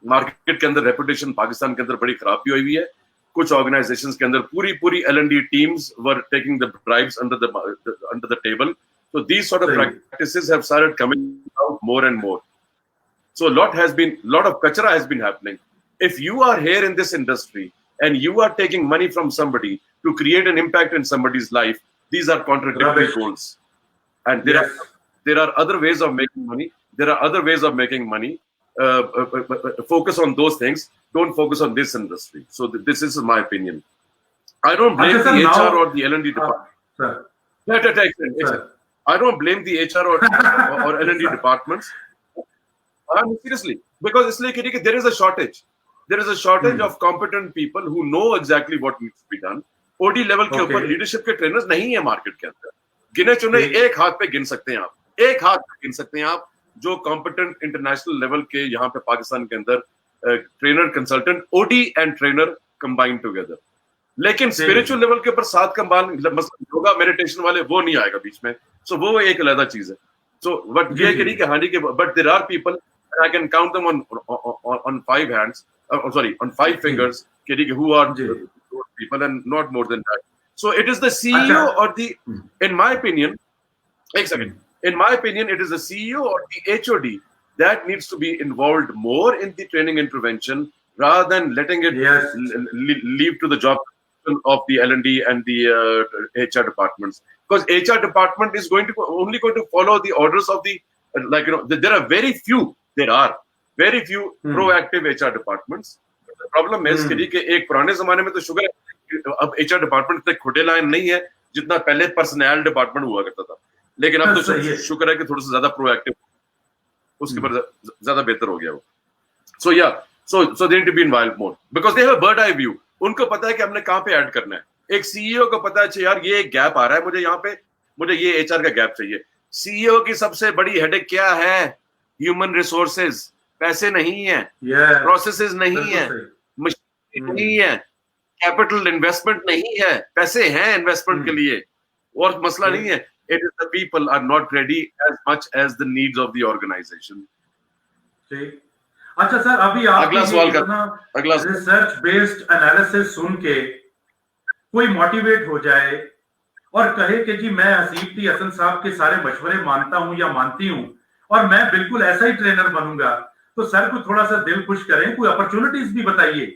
मार्केट के अंदर रेपुटेशन पाकिस्तान के अंदर बड़ी खराब हुई है. कुछ ऑर्गेनाइजेशंस के अंदर पूरी L&D teams were taking the bribes under the table. So these sort of Right. practices have started coming out more and more. So lot of kachra has been happening. If you are here in this industry and you are taking money from somebody to create an impact in somebody's life, these are contradictory Rubbish. goals. And Yes. there are other ways of making money. There are other ways of making money. Focus on those things. Don't focus on this industry. So this is my opinion. I don't blame Achha, sir, the HR now- or the L&D department. Sir. Sir. I don't blame the HR or L&D departments. Seriously, because इसलिए करिए कि there is a shortage. There is a shortage of competent people who know exactly what needs to be done. OD level के ऊपर Okay. leadership के trainers नहीं है market के अंदर. गिने चुने एक हाथ पे गिन सकते हैं आप. एक हाथ पे गिन सकते हैं आप जो competent international level के यहाँ पे पाकिस्तान के अंदर trainer, consultant, OD and trainer combined together. लेकिन स्पिरिचुअल लेवल के ऊपर 7 कंबाइन योगा मेडिटेशन वाले वो नहीं आएगा बीच में. सो वो एक अलग चीज है. सो बट ये करिए कि हानि के but there are people I can count them on 5 hands, on 5 fingers करिए कि who are people and not more than that. So it is the CEO or the, in my opinion, एक second, in my opinion it is the CEO or the HOD that needs to be involved more in the training intervention rather than letting it Yes. leave to the job of the L&D and the HR departments, because HR department is only going to follow the orders of the there are very few proactive HR departments. The problem is कि एक पुराने जमाने में तो sugar अब HR department इतने खोटे line नहीं है जितना पहले पर्सनल डिपार्टमेंट हुआ करता था. लेकिन अब तो शुक्र है कि थोड़ा सा ज्यादा प्रोएक्टिव उसके ऊपर ज्यादा बेहतर हो गया वो. So they need to be involved more because they have a bird eye view. उनको पता है कि हमने कहाँ पे ऐड करना है. एक CEO को पता है यार ये एक गैप आ रहा है, मुझे यहाँ पे मुझे ये HR का गैप चाहिए. CEO की सबसे बड़ी हेडेक क्या है? Human resources. पैसे नहीं है, प्रोसेसेस नहीं है, मशीन नहीं है, कैपिटल इन्वेस्टमेंट नहीं है. पैसे हैं इन्वेस्टमेंट के लिए और मसला नहीं है. It is the people are not ready as much as the needs of the organization. अच्छा सर, अभी अगला सवाल अगला रिसर्च बेस्ड एनालिसिस सुन के कोई मोटिवेट हो जाए और कहे कि जी मैं हसीब हसन साहब के सारे मशवरे मानता हूं या मानती हूं और मैं बिल्कुल ऐसा ही ट्रेनर बनूंगा, तो सर को थोड़ा सा दिल खुश करें, कोई अपॉर्चुनिटीज भी बताइए.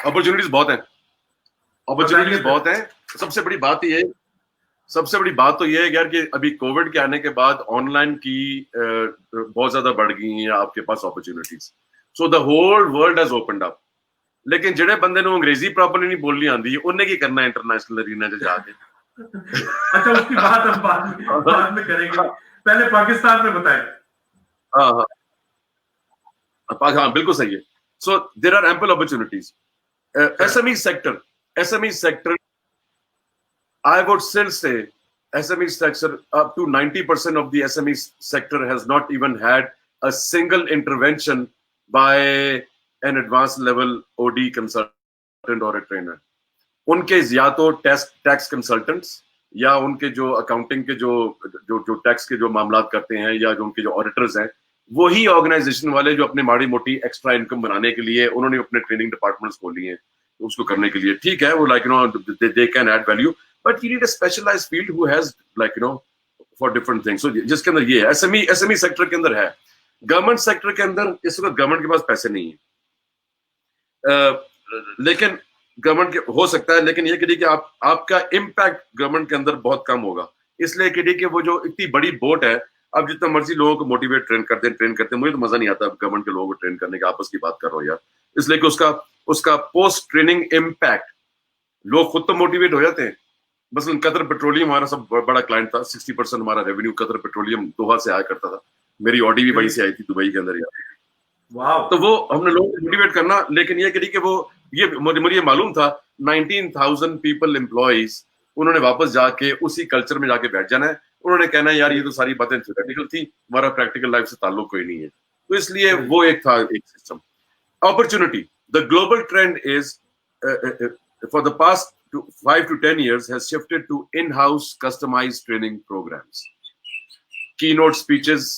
अपॉर्चुनिटीज बहुत हैं. अपॉर्चुनिटीज बहुत हैं. सबसे बड़ी बात तो ये है यार कि अभी कोविड के आने के बाद ऑनलाइन की बहुत ज्यादा बढ़ गई है आपके पास opportunities. So the whole world has opened up. लेकिन जेडे बंदे ने अंग्रेजी प्रॉपर्ली नहीं बोलनी आती है उन्हें की करना है इंटरनेशनल अरीना से जाके. अच्छा, उसकी बात हम बाद में करेंगे, पहले पाकिस्तान में बताएं. हाँ बिल्कुल सही है. So there are ample opportunities. SME sector, I would still say SME sector, up to 90% of the SME sector has not even had a single intervention by an advanced level OD consultant or a trainer. उनके या तो tax consultants या उनके जो accounting के जो tax के जो मामलात करते हैं या जो उनके जो ऑडिटर्स हैं, वही ऑर्गेनाइजेशन वाले जो अपने माड़ी मोटी एक्स्ट्रा इनकम बनाने के लिए उन्होंने अपने ट्रेनिंग डिपार्टमेंट्स खोली हैं उसको करने के लिए. ठीक है, वो they can add value, but you need a specialised field who has for different things. So जिसके अंदर ये है एसएमई सेक्टर के अंदर है. गवर्नमेंट सेक्टर के अंदर इस वक्त गवर्नमेंट के पास पैसे नहीं है. लेकिन गवर्नमेंट के हो सकता है, लेकिन ये करिए कि आपका इम्पैक्ट गवर्नमेंट के अंदर बहुत कम होगा। इसलिए करिए कि वो जो इतनी बड़ी बोट है, अब जितना मर्जी लोगों को मोटिवेट ट्रेन करते हैं, मुझे तो मजा नहीं आता गवर्नमेंट के लोगों को ट्रेन करने का, आपस की बात कर रहा हूँ यार। इसलिए कि उसका पोस्ट ट्रेनिंग इम्पैक्ट, लोग खुद तो मोटिवेट हो जाते हैं। मसलन कतर पेट्रोलियम हमारा सब बड़ा क्लाइंट था, 60% हमारा रेवेन्यू कतर पेट्रोलियम दोहा से आया करता था। मेरी ऑडी भी वहीं से आई थी, दुबई के अंदर यार। वाह। तो वो हमने लोगों को मोटिवेट करना, लेकिन ये करी कि वो मुझे मालूम था 19,000 पीपल एम्प्लॉइज, उन्होंने वापस जाके उसी कल्चर में जाके बैठ जाना है। उन्होंने कहना है यार ये तो सारी बातें थ्योरेटिकल थी, हमारा प्रैक्टिकल लाइफ से ताल्लुक कोई नहीं है। तो इसलिए वो एक था एक system. Opportunity. The global trend is, for the past 5 to 10 years, has shifted to in-house customized training programs. Keynote speeches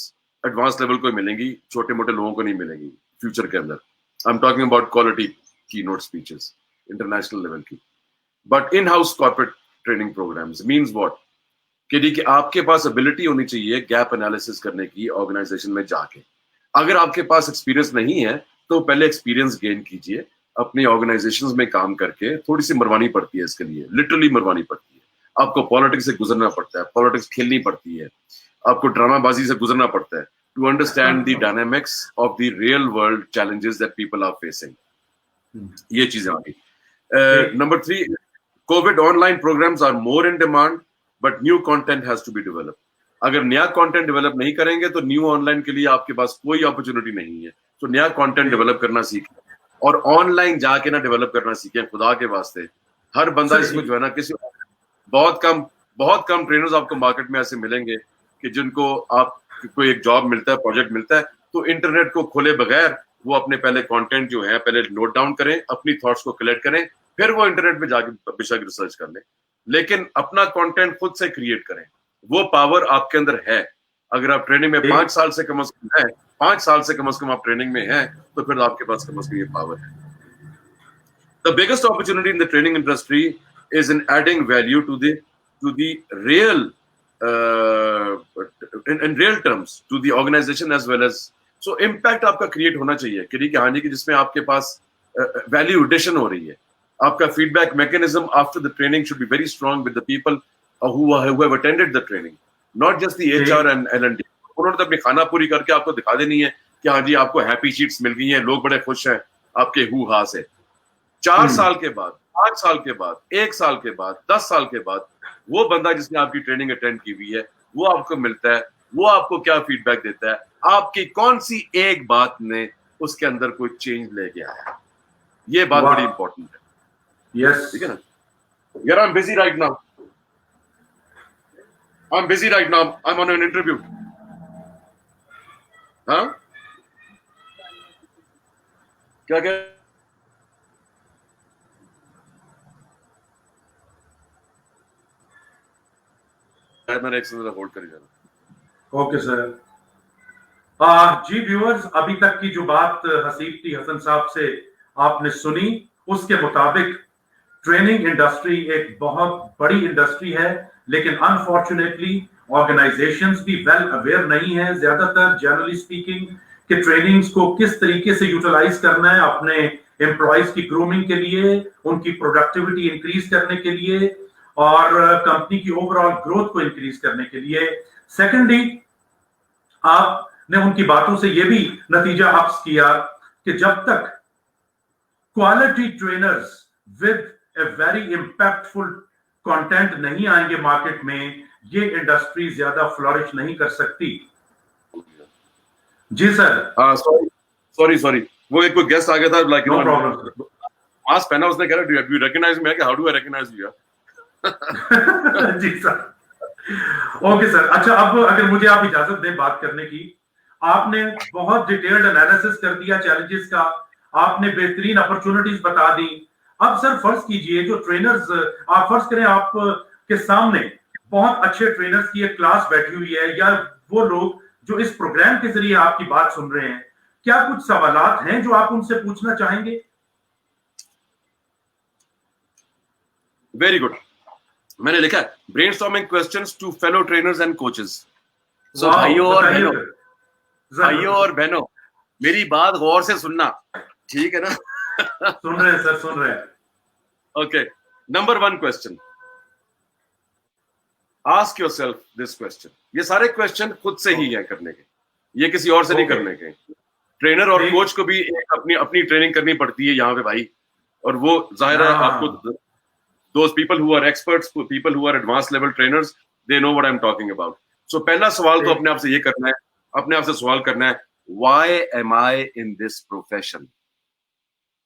advanced level को मिलेंगी, छोटे मोटे लोगों को नहीं मिलेंगी फ्यूचर के अंदर। I'm talking about quality keynote speeches, international level की। But in-house corporate training programs means what? कि आपके पास ability होनी चाहिए gap analysis करने की ऑर्गेनाइजेशन में जाके। अगर आपके पास एक्सपीरियंस नहीं है तो पहले एक्सपीरियंस गेन कीजिए, अपनी ऑर्गेनाइजेशंस में काम करके। थोड़ी सी मरवानी पड़ती है इसके लिए, लिटरली मरवानी पड़ती है। आपको पॉलिटिक्स से गुजरना पड़ता है, पॉलिटिक्स खेलनी पड़ती है, आपको ड्रामाबाजी से गुजरना पड़ता है to understand the dynamics of the real world challenges that people are facing. ये चीजें आ गई। Number 3, Covid online programmes are more in demand, but new content has to be develop. अगर नया कंटेंट डेवलप नहीं करेंगे तो न्यू ऑनलाइन के लिए आपके पास कोई अपॉर्चुनिटी नहीं है। तो नया कंटेंट डेवलप करना सीखें, और ऑनलाइन जाके ना डेवलप करना सीखें, खुदा के वास्ते। हर बंदा इसमें जो है ना, किसी बहुत कम ट्रेनर्स आपको मार्केट में ऐसे मिलेंगे कि जिनको आपको एक जॉब मिलता है, प्रोजेक्ट मिलता है, तो इंटरनेट को खोले बगैर वो अपने पहले कंटेंट जो है पहले नोट डाउन करें, अपनी थॉट्स को कलेक्ट करें, फिर वो इंटरनेट पे जाके बेशक रिसर्च कर लें, लेकिन अपना कंटेंट खुद से क्रिएट करें। वो पावर आपके अंदर है। अगर आप ट्रेनिंग में 5 साल से कम आप ट्रेनिंग में हैं, तो फिर आपके पास कम से कम ये पावर है। The biggest opportunity in the training industry is in adding value to the real in real terms to the organization as well as, so impact आपका क्रिएट होना चाहिए कि हाँ जी, कि जिसमें आपके पास वैल्यू एडिशन हो रही है। आपका feedback mechanism after the training should be very strong with the people who have attended the training, not just the HR and L&D. उन्होंने तो अपनी खाना पूरी करके आपको दिखा देनी है कि हाँ जी आपको हैप्पी शीट्स मिल गई हैं, लोग बड़े खुश हैं आपके हु-हा से। 4 साल के बाद, 5 साल के बाद, 1 साल के बाद, 10 साल के बाद, वो बंदा जिसने आपकी ट्रेनिंग अटेंड की हुई है, वो आपको मिलता है, वो आपको क्या फीडबैक देता है, आपकी कौन सी एक बात ने उसके अंदर कोई चेंज ले गया है। ये बात बड़ी इंपॉर्टेंट है। यस, ठीक है ना यार। I am busy right now, I'm on an interview. हाँ? क्या? मैंने एक सेकंड होल्ड कर लिया। Okay sir. जी व्यूअर्स, अभी तक की जो बात हसीब थी हसन साहब से आपने सुनी, उसके मुताबिक ट्रेनिंग इंडस्ट्री एक बहुत बड़ी इंडस्ट्री है, लेकिन अनफॉर्चुनेटली ऑर्गेनाइजेशंस भी वेल अवेयर नहीं है, ज्यादातर जनरली स्पीकिंग, कि ट्रेनिंग्स को किस तरीके से यूटिलाइज करना है अपने एम्प्लॉयज की ग्रूमिंग के लिए, उनकी प्रोडक्टिविटी इंक्रीज करने के लिए, और कंपनी की ओवरऑल ग्रोथ को इंक्रीज करने के लिए। सेकेंडली, आपने उनकी बातों से यह भी नतीजा अक्स किया कि जब तक quality trainers with a very impactful content नहीं आएंगे मार्केट में, ये इंडस्ट्री ज्यादा फ्लरिश नहीं कर सकती। जी सर। सॉरी, वो एक कोई गेस्ट आ गया था, लाइक नो प्रॉब्लम। मास्क पहना, उसने कह रहा do you recognise me? How do I recognise you? जी सर। Okay sir. अच्छा, अब अगर मुझे आप इजाजत दें बात करने की, आपने बहुत डिटेल्ड एनालिसिस कर दिया चैलेंजेस का, आपने बेहतरीन अपॉर्चुनिटीज बता दी। अब सर फर्ज कीजिए, जो ट्रेनर्स, आप फर्ज करें आप के सामने बहुत अच्छे ट्रेनर्स की एक क्लास बैठी हुई है, या वो लोग जो इस प्रोग्राम के जरिए आपकी बात सुन रहे हैं, क्या कुछ सवालात हैं जो आप उनसे पूछना चाहेंगे? Very good. मैंने लिखा है brainstorming questions to fellow trainers and coaches. So भाइयों और बहनों, मेरी बात गौर से सुनना, ठीक है ना? सुन रहे हैं सर, सुन रहे हैं। Okay, number one question. Ask yourself this question. ये सारे क्वेश्चन खुद से ही हैं करने के, ये किसी और से नहीं करने के। ट्रेनर और कोच को भी एक अपनी अपनी ट्रेनिंग करनी पड़ती है यहाँ पे भाई, और वो जाहिर है आपको, those people who are experts, people who are advanced level trainers, they know what I'm talking about. So पहला सवाल तो अपने आप से ये करना है, अपने आप से सवाल करना है, why am I in this profession?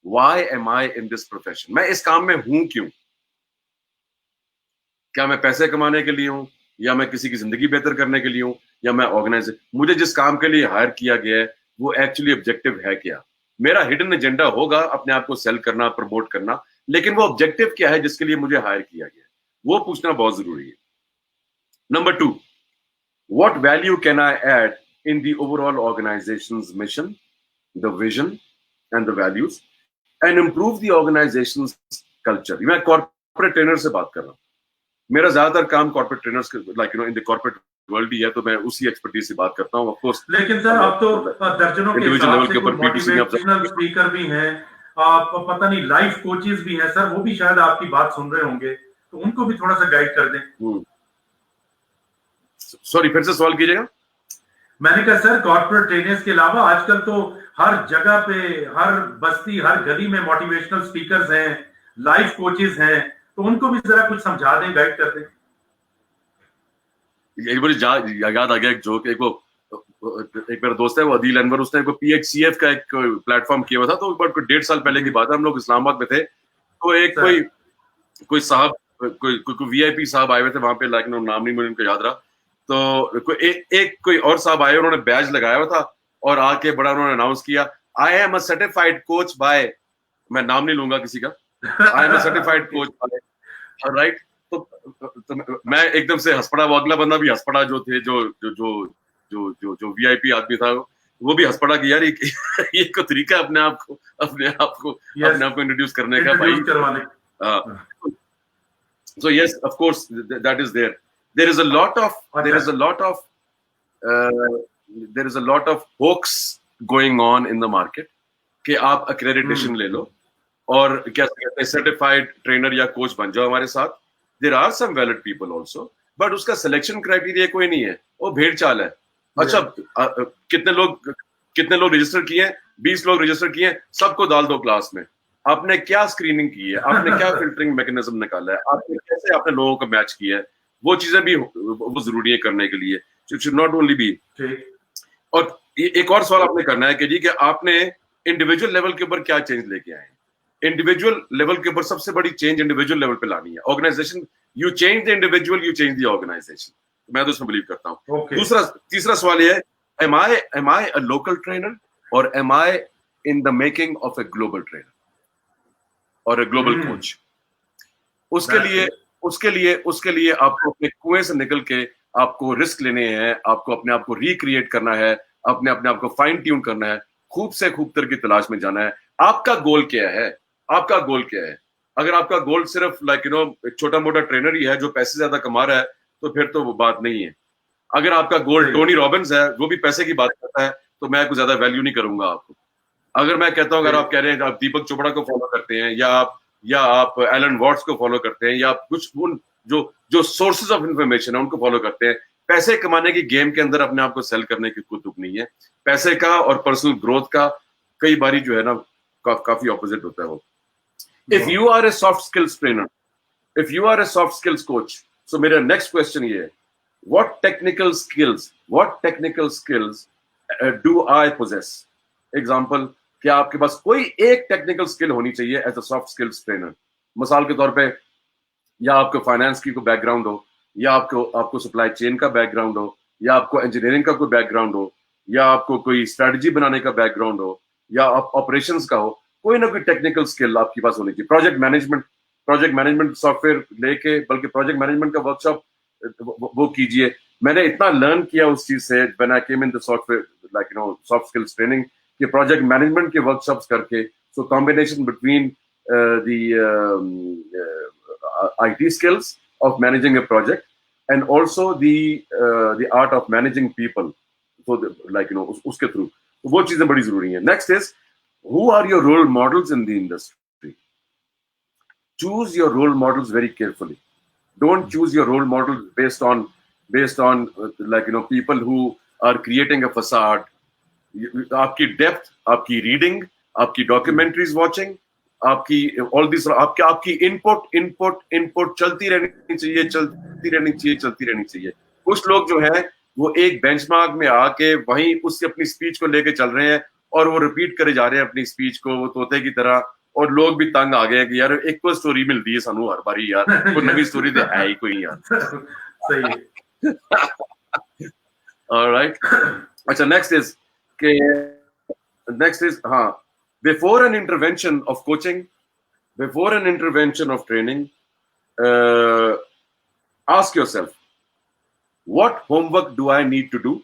Why am I in this profession? मैं इस काम में हूं क्यों? क्या मैं पैसे कमाने के लिए हूं, या मैं किसी की जिंदगी बेहतर करने के लिए हूं, या मैं ऑर्गेनाइज, मुझे जिस काम के लिए हायर किया गया है वो एक्चुअली ऑब्जेक्टिव है क्या? मेरा हिडन एजेंडा होगा अपने आप को सेल करना, प्रमोट करना, लेकिन वो ऑब्जेक्टिव क्या है जिसके लिए मुझे हायर किया गया है, वो पूछना बहुत जरूरी है। Number 2, what value can I add in the overall organization's mission, the vision and the values, and improve the organization's culture? मैं कॉर्पोरेट ट्रेनर से बात कर रहा हूँ, मेरा ज्यादातर काम कॉर्पोरेट ट्रेनर्स के like in the corporate world ही है, तो मैं उसी एक्सपर्टीज से बात करता हूँ। ऑफ कोर्स, लेकिन सर आप तो दर्जनों के लेवल के ऊपर मोटिवेशनल स्पीकर भी हैं, आप पता नहीं लाइफ कोचेस भी हैं सर, वो भी शायद आपकी बात सुन रहे होंगे, तो उनको भी थोड़ा सा गाइड कर दें। सॉरी, फिर से सवाल कीजिएगा। मैंने कहा सर, कॉर्पोरेट ट्रेनर्स के अलावा आजकल तो हर जगह पे, हर बस्ती, हर गली में मोटिवेशनल स्पीकर्स हैं, लाइफ कोचेस हैं, तो उनको भी जरा कुछ समझा दें, गाइड कर दें। एक बार याद आ गया एक जोक, एक मेरा दोस्त है वो अदील अनवर, उसने PHCF का एक प्लेटफॉर्म किया हुआ था, तो 1.5 साल पहले की बात है, हम लोग इस्लामाबाद में थे, तो एक कोई साहब, कोई VIP साहब आए हुए थे वहां पे, लाइक नाम नहीं मुझे उनका याद रहा, तो कोई और साहब आए, उन्होंने बैज लगाया हुआ था और आके बड़ा उन्होंने अनाउंस किया, I am a certified coach by, मैं नाम नहीं लूंगा किसी का, I am a certified coach by, right. तो मैं एकदम से हंस पड़ा, वो अगला बंदा भी हंस पड़ा, जो थे जो VIP आदमी था वो भी हंस पड़ा कि यार ये को तरीका अपने आप को इंट्रोड्यूस करने का भाई। So yes, of course, that is there. There is a lot of hoax going on in the market कि आप accreditation ले लो और क्या कहते हैं सर्टिफाइड ट्रेनर या कोच बन जाओ हमारे साथ। There are some valid people also, but उसका सिलेक्शन क्राइटेरिया कोई नहीं है, वो भेड़ चाल है। अच्छा, कितने लोग रजिस्टर किए हैं? 20 लोग रजिस्टर किए हैं, सबको डाल दो क्लास में। आपने क्या स्क्रीनिंग की है, आपने क्या फिल्टरिंग मैकेनिज्म निकाला है, आपने कैसे आपने लोगों को मैच किया है, वो चीजें भी वो जरूरी है करने के लिए। It should not only be. और एक और सवाल आपने करना है कि जी कि आपने इंडिविजुअल लेवल के ऊपर क्या चेंज लेके आए हैं। इंडिविजुअल लेवल के ऊपर सबसे बड़ी चेंज इंडिविजुअल लेवल पे लानी है। Organisation, you change the individual, you change the organisation. मैं तो इसमें बिलीव करता हूँ। तीसरा सवाल ये है, am I a local trainer और am I in the making of a global trainer और ए ग्लोबल कोच? उसके लिए आपको अपने कुएं से निकल के आपको रिस्क लेने हैं, आपको अपने आप को रिक्रिएट करना है, अपने आप को फाइन ट्यून करना है, खूब से खूब तर की तलाश में जाना है। आपका गोल क्या है? अगर आपका गोल सिर्फ एक छोटा मोटा ट्रेनर ही है जो पैसे ज्यादा कमा रहा है, तो फिर तो वो बात नहीं है। अगर आपका गोल टोनी रॉबिन्स है, वो भी पैसे की बात करता है, तो मैं कुछ ज्यादा वैल्यू नहीं करूंगा आपको। अगर मैं कहता हूँ, अगर आप कह रहे हैं आप दीपक चोपड़ा को फॉलो करते हैं, या आप एलन वॉट्स को फॉलो करते हैं, या आप कुछ उन जो सोर्सेज ऑफ इंफॉर्मेशन है उनको फॉलो करते हैं, पैसे कमाने की गेम के अंदर अपने आप को सेल करने की कोई तुक नहीं है। पैसे का और पर्सनल ग्रोथ का कई बारी जो है ना काफी ऑपोजिट होता है वो। If you are a soft skills trainer, if you are a soft skills coach, so मेरा नेक्स्ट क्वेश्चन ये है, what technical skills do I possess? Example, क्या आपके पास कोई एक टेक्निकल स्किल होनी चाहिए as a soft skills trainer? मिसाल के तौर पे, या आपको फाइनेंस की कोई बैकग्राउंड हो, या आपको सप्लाई चेन का बैकग्राउंड हो, या आपको इंजीनियरिंग का कोई बैकग्राउंड हो, या आपको कोई स्ट्रेटजी बनाने का बैकग्राउंड हो, या ऑपरेशंस का हो, कोई ना कोई टेक्निकल स्किल आपके पास होनी चाहिए। प्रोजेक्ट मैनेजमेंट सॉफ्टवेयर लेके, बल्कि प्रोजेक्ट मैनेजमेंट का वर्कशॉप वो कीजिए। मैंने इतना लर्न किया उस चीज से when I came in the software soft skills training, कि प्रोजेक्ट मैनेजमेंट के वर्कशॉप्स करके, so combination between IT skills of managing a project and also the art of managing people, so उसके थ्रू वो चीजें बड़ी जरूरी है। Next is Who are your role models in the industry? Choose your role models very carefully. Don't choose your role models based on like people who are creating a facade. आपकी depth, आपकी reading, आपकी documentaries watching, आपकी all this, आपकी input input input चलती रहनी चाहिए, चलती रहनी चाहिए, चलती रहनी चाहिए. कुछ लोग जो है वो एक बेंचमार्क में आके वहीं उससे अपनी स्पीच को लेके चल रहे हैं और वो रिपीट करे जा रहे हैं अपनी स्पीच को वो तोते की तरह, और लोग भी तंग आ गए हैं कि यार एक को स्टोरी मिलती है सानू हर बारी यार, कोई नवी स्टोरी तो है ही कोई यार. सही है. ऑलराइट. अच्छा, next is before an intervention of coaching, before an intervention of training, ask yourself, what homework do I need to do?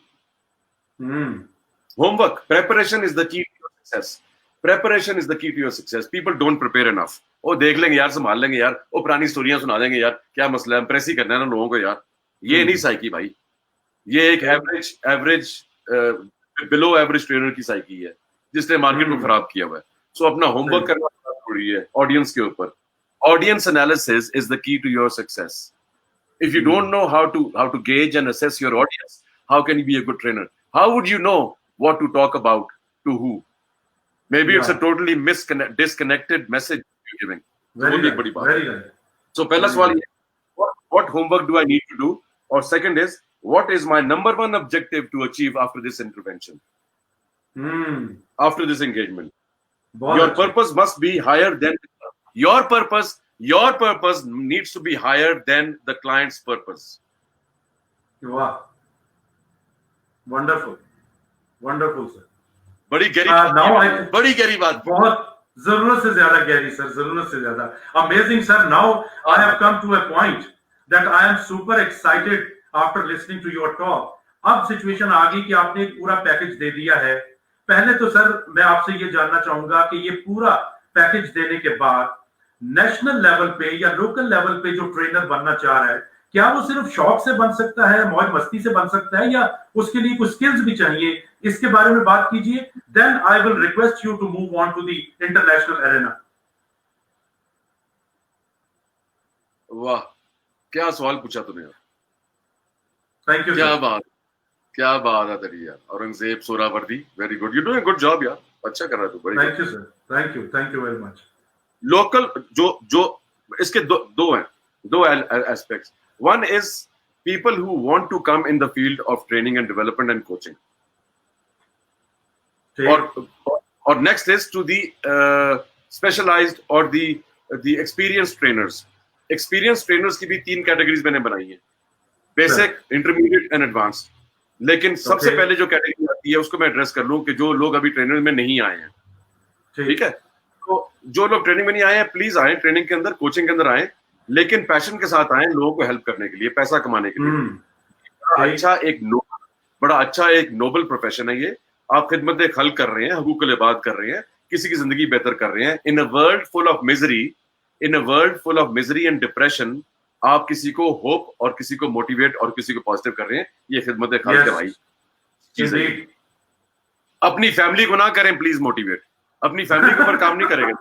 Homework, preparation is the key to your success. Preparation is the key to your success. People don't prepare enough. ओ देख लेंगे यार, संभाल लेंगे यार, ओ पुरानी स्टोरियां सुना देंगे यार, क्या मसला है, इम्प्रेस ही करना है ना लोगों को यार. ये नहीं साइकी भाई, ये एक एवरेज बिलो एवरेज ट्रेनर की साइकी है जिसने मार्केट को खराब किया हुआ है. सो अपना होमवर्क करना जरूरी है ऑडियंस के ऊपर. Audience analysis is the key to your success. If you don't know how to gauge and assess your audience, how can you be a good trainer? How would you know what to talk about to who? Maybe it's a totally disconnected message you're giving. Very right. So पहला सवाल ये, what homework do I need to do? Or second is, what is my number one objective to achieve after this intervention? After this engagement? Your purpose must be higher than your purpose needs to be higher than the client's purpose. Wow. Wonderful, sir. बड़ी गहरी बात. बहुत जरूरत से ज्यादा गहरी sir, जरूरत से ज्यादा. Amazing sir. Now I have come to a point that I am super excited after listening to your talk. अब सिचुएशन आ गई कि आपने एक पूरा पैकेज दे दिया है. पहले तो सर मैं आपसे ये जानना चाहूंगा कि ये पूरा पैकेज देने के बाद नेशनल लेवल पे या लोकल लेवल पे जो ट्रेनर बनना चाह रहा है, क्या वो सिर्फ शौक से बन सकता है, मौज मस्ती से बन सकता है, या उसके लिए कुछ स्किल्स भी चाहिए? इसके बारे में बात कीजिए. Then I will request you to move on to the international arena. वाह, क्या सवाल पूछा तुमने यार. Thank you. क्या बात है तेरी यार. Aurangzeb Suhrawardy, very good, you doing good job यार, अच्छा कर रहा है तू. बड़ी thank you sir. Thank you very much. Local जो इसके दो aspects. One is people who want to come in the field of training and development and coaching. Or next is to the specialized or the experienced trainers. Experienced trainers की भी 3 categories मैंने बनाई है, basic, intermediate and advance. लेकिन सबसे पहले जो category आती है उसको मैं एड्रेस कर लूं कि जो लोग अभी ट्रेनिंग में नहीं आए हैं. ठीक है, तो जो लोग ट्रेनिंग में नहीं आए हैं प्लीज आए ट्रेनिंग के अंदर, कोचिंग के अंदर आए, लेकिन पैशन के साथ आए, लोगों को हेल्प करने के लिए, पैसा कमाने के लिए. बड़ा अच्छा एक नोबल प्रोफेशन है ये. आप खिदमत खल्क कर रहे हैं, हकूक़ुल इबाद कर रहे हैं, किसी की जिंदगी बेहतर कर रहे हैं. In a world full of misery and depression आप किसी को होप और किसी को मोटिवेट और किसी को पॉजिटिव कर रहे हैं. ये खिदमत खल्क है भाई. अपनी फैमिली को ना करें प्लीज मोटिवेट, अपनी फैमिली के ऊपर काम नहीं करेगा.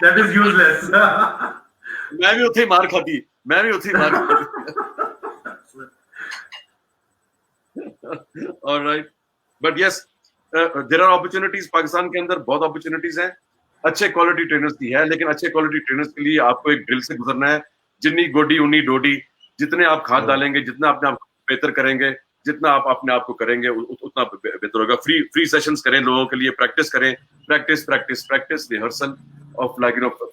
That is useless. मैं भी उठे मार खाती. All right, but yes, there are opportunities. Pakistan के अंदर बहुत opportunities हैं, अच्छे क्वालिटी ट्रेनर्स की है, लेकिन अच्छे क्वालिटी ट्रेनर्स के लिए आपको एक ड्रिल से गुजरना है. जितनी गोडी उन्नी डोडी. जितने आप खाद डालेंगे, जितना अपने आप को बेहतर करेंगे, जितना आप अपने आप को करेंगे उतना बेहतर होगा. फ्री सेशंस करें लोगों के लिए, प्रैक्टिस करें, practice rehearsal of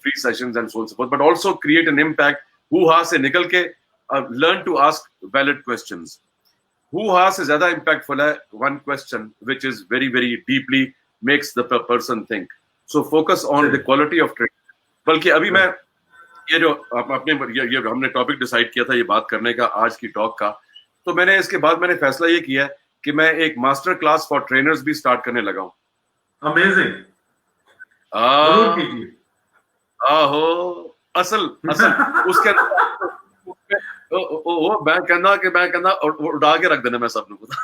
free sessions and so on so forth, but also create an impact. हू-हा से निकल के learn to ask valid questions. हू-हा से ज्यादा impactful है one question which is very very deeply makes the person think. So focus on the quality of training. बल्कि अभी मैं ये जो ये हमने टॉपिक डिसाइड किया था ये बात करने का, आज की टॉक का, तो मैंने इसके बाद मैंने फैसला ये किया कि मैं एक मास्टर क्लास फॉर ट्रेनर्स भी स्टार्ट करने लगा हूँ. अमेजिंग. आहो असल उसके मैं कहना उड़ा के रख देना मैं सब लोगों को.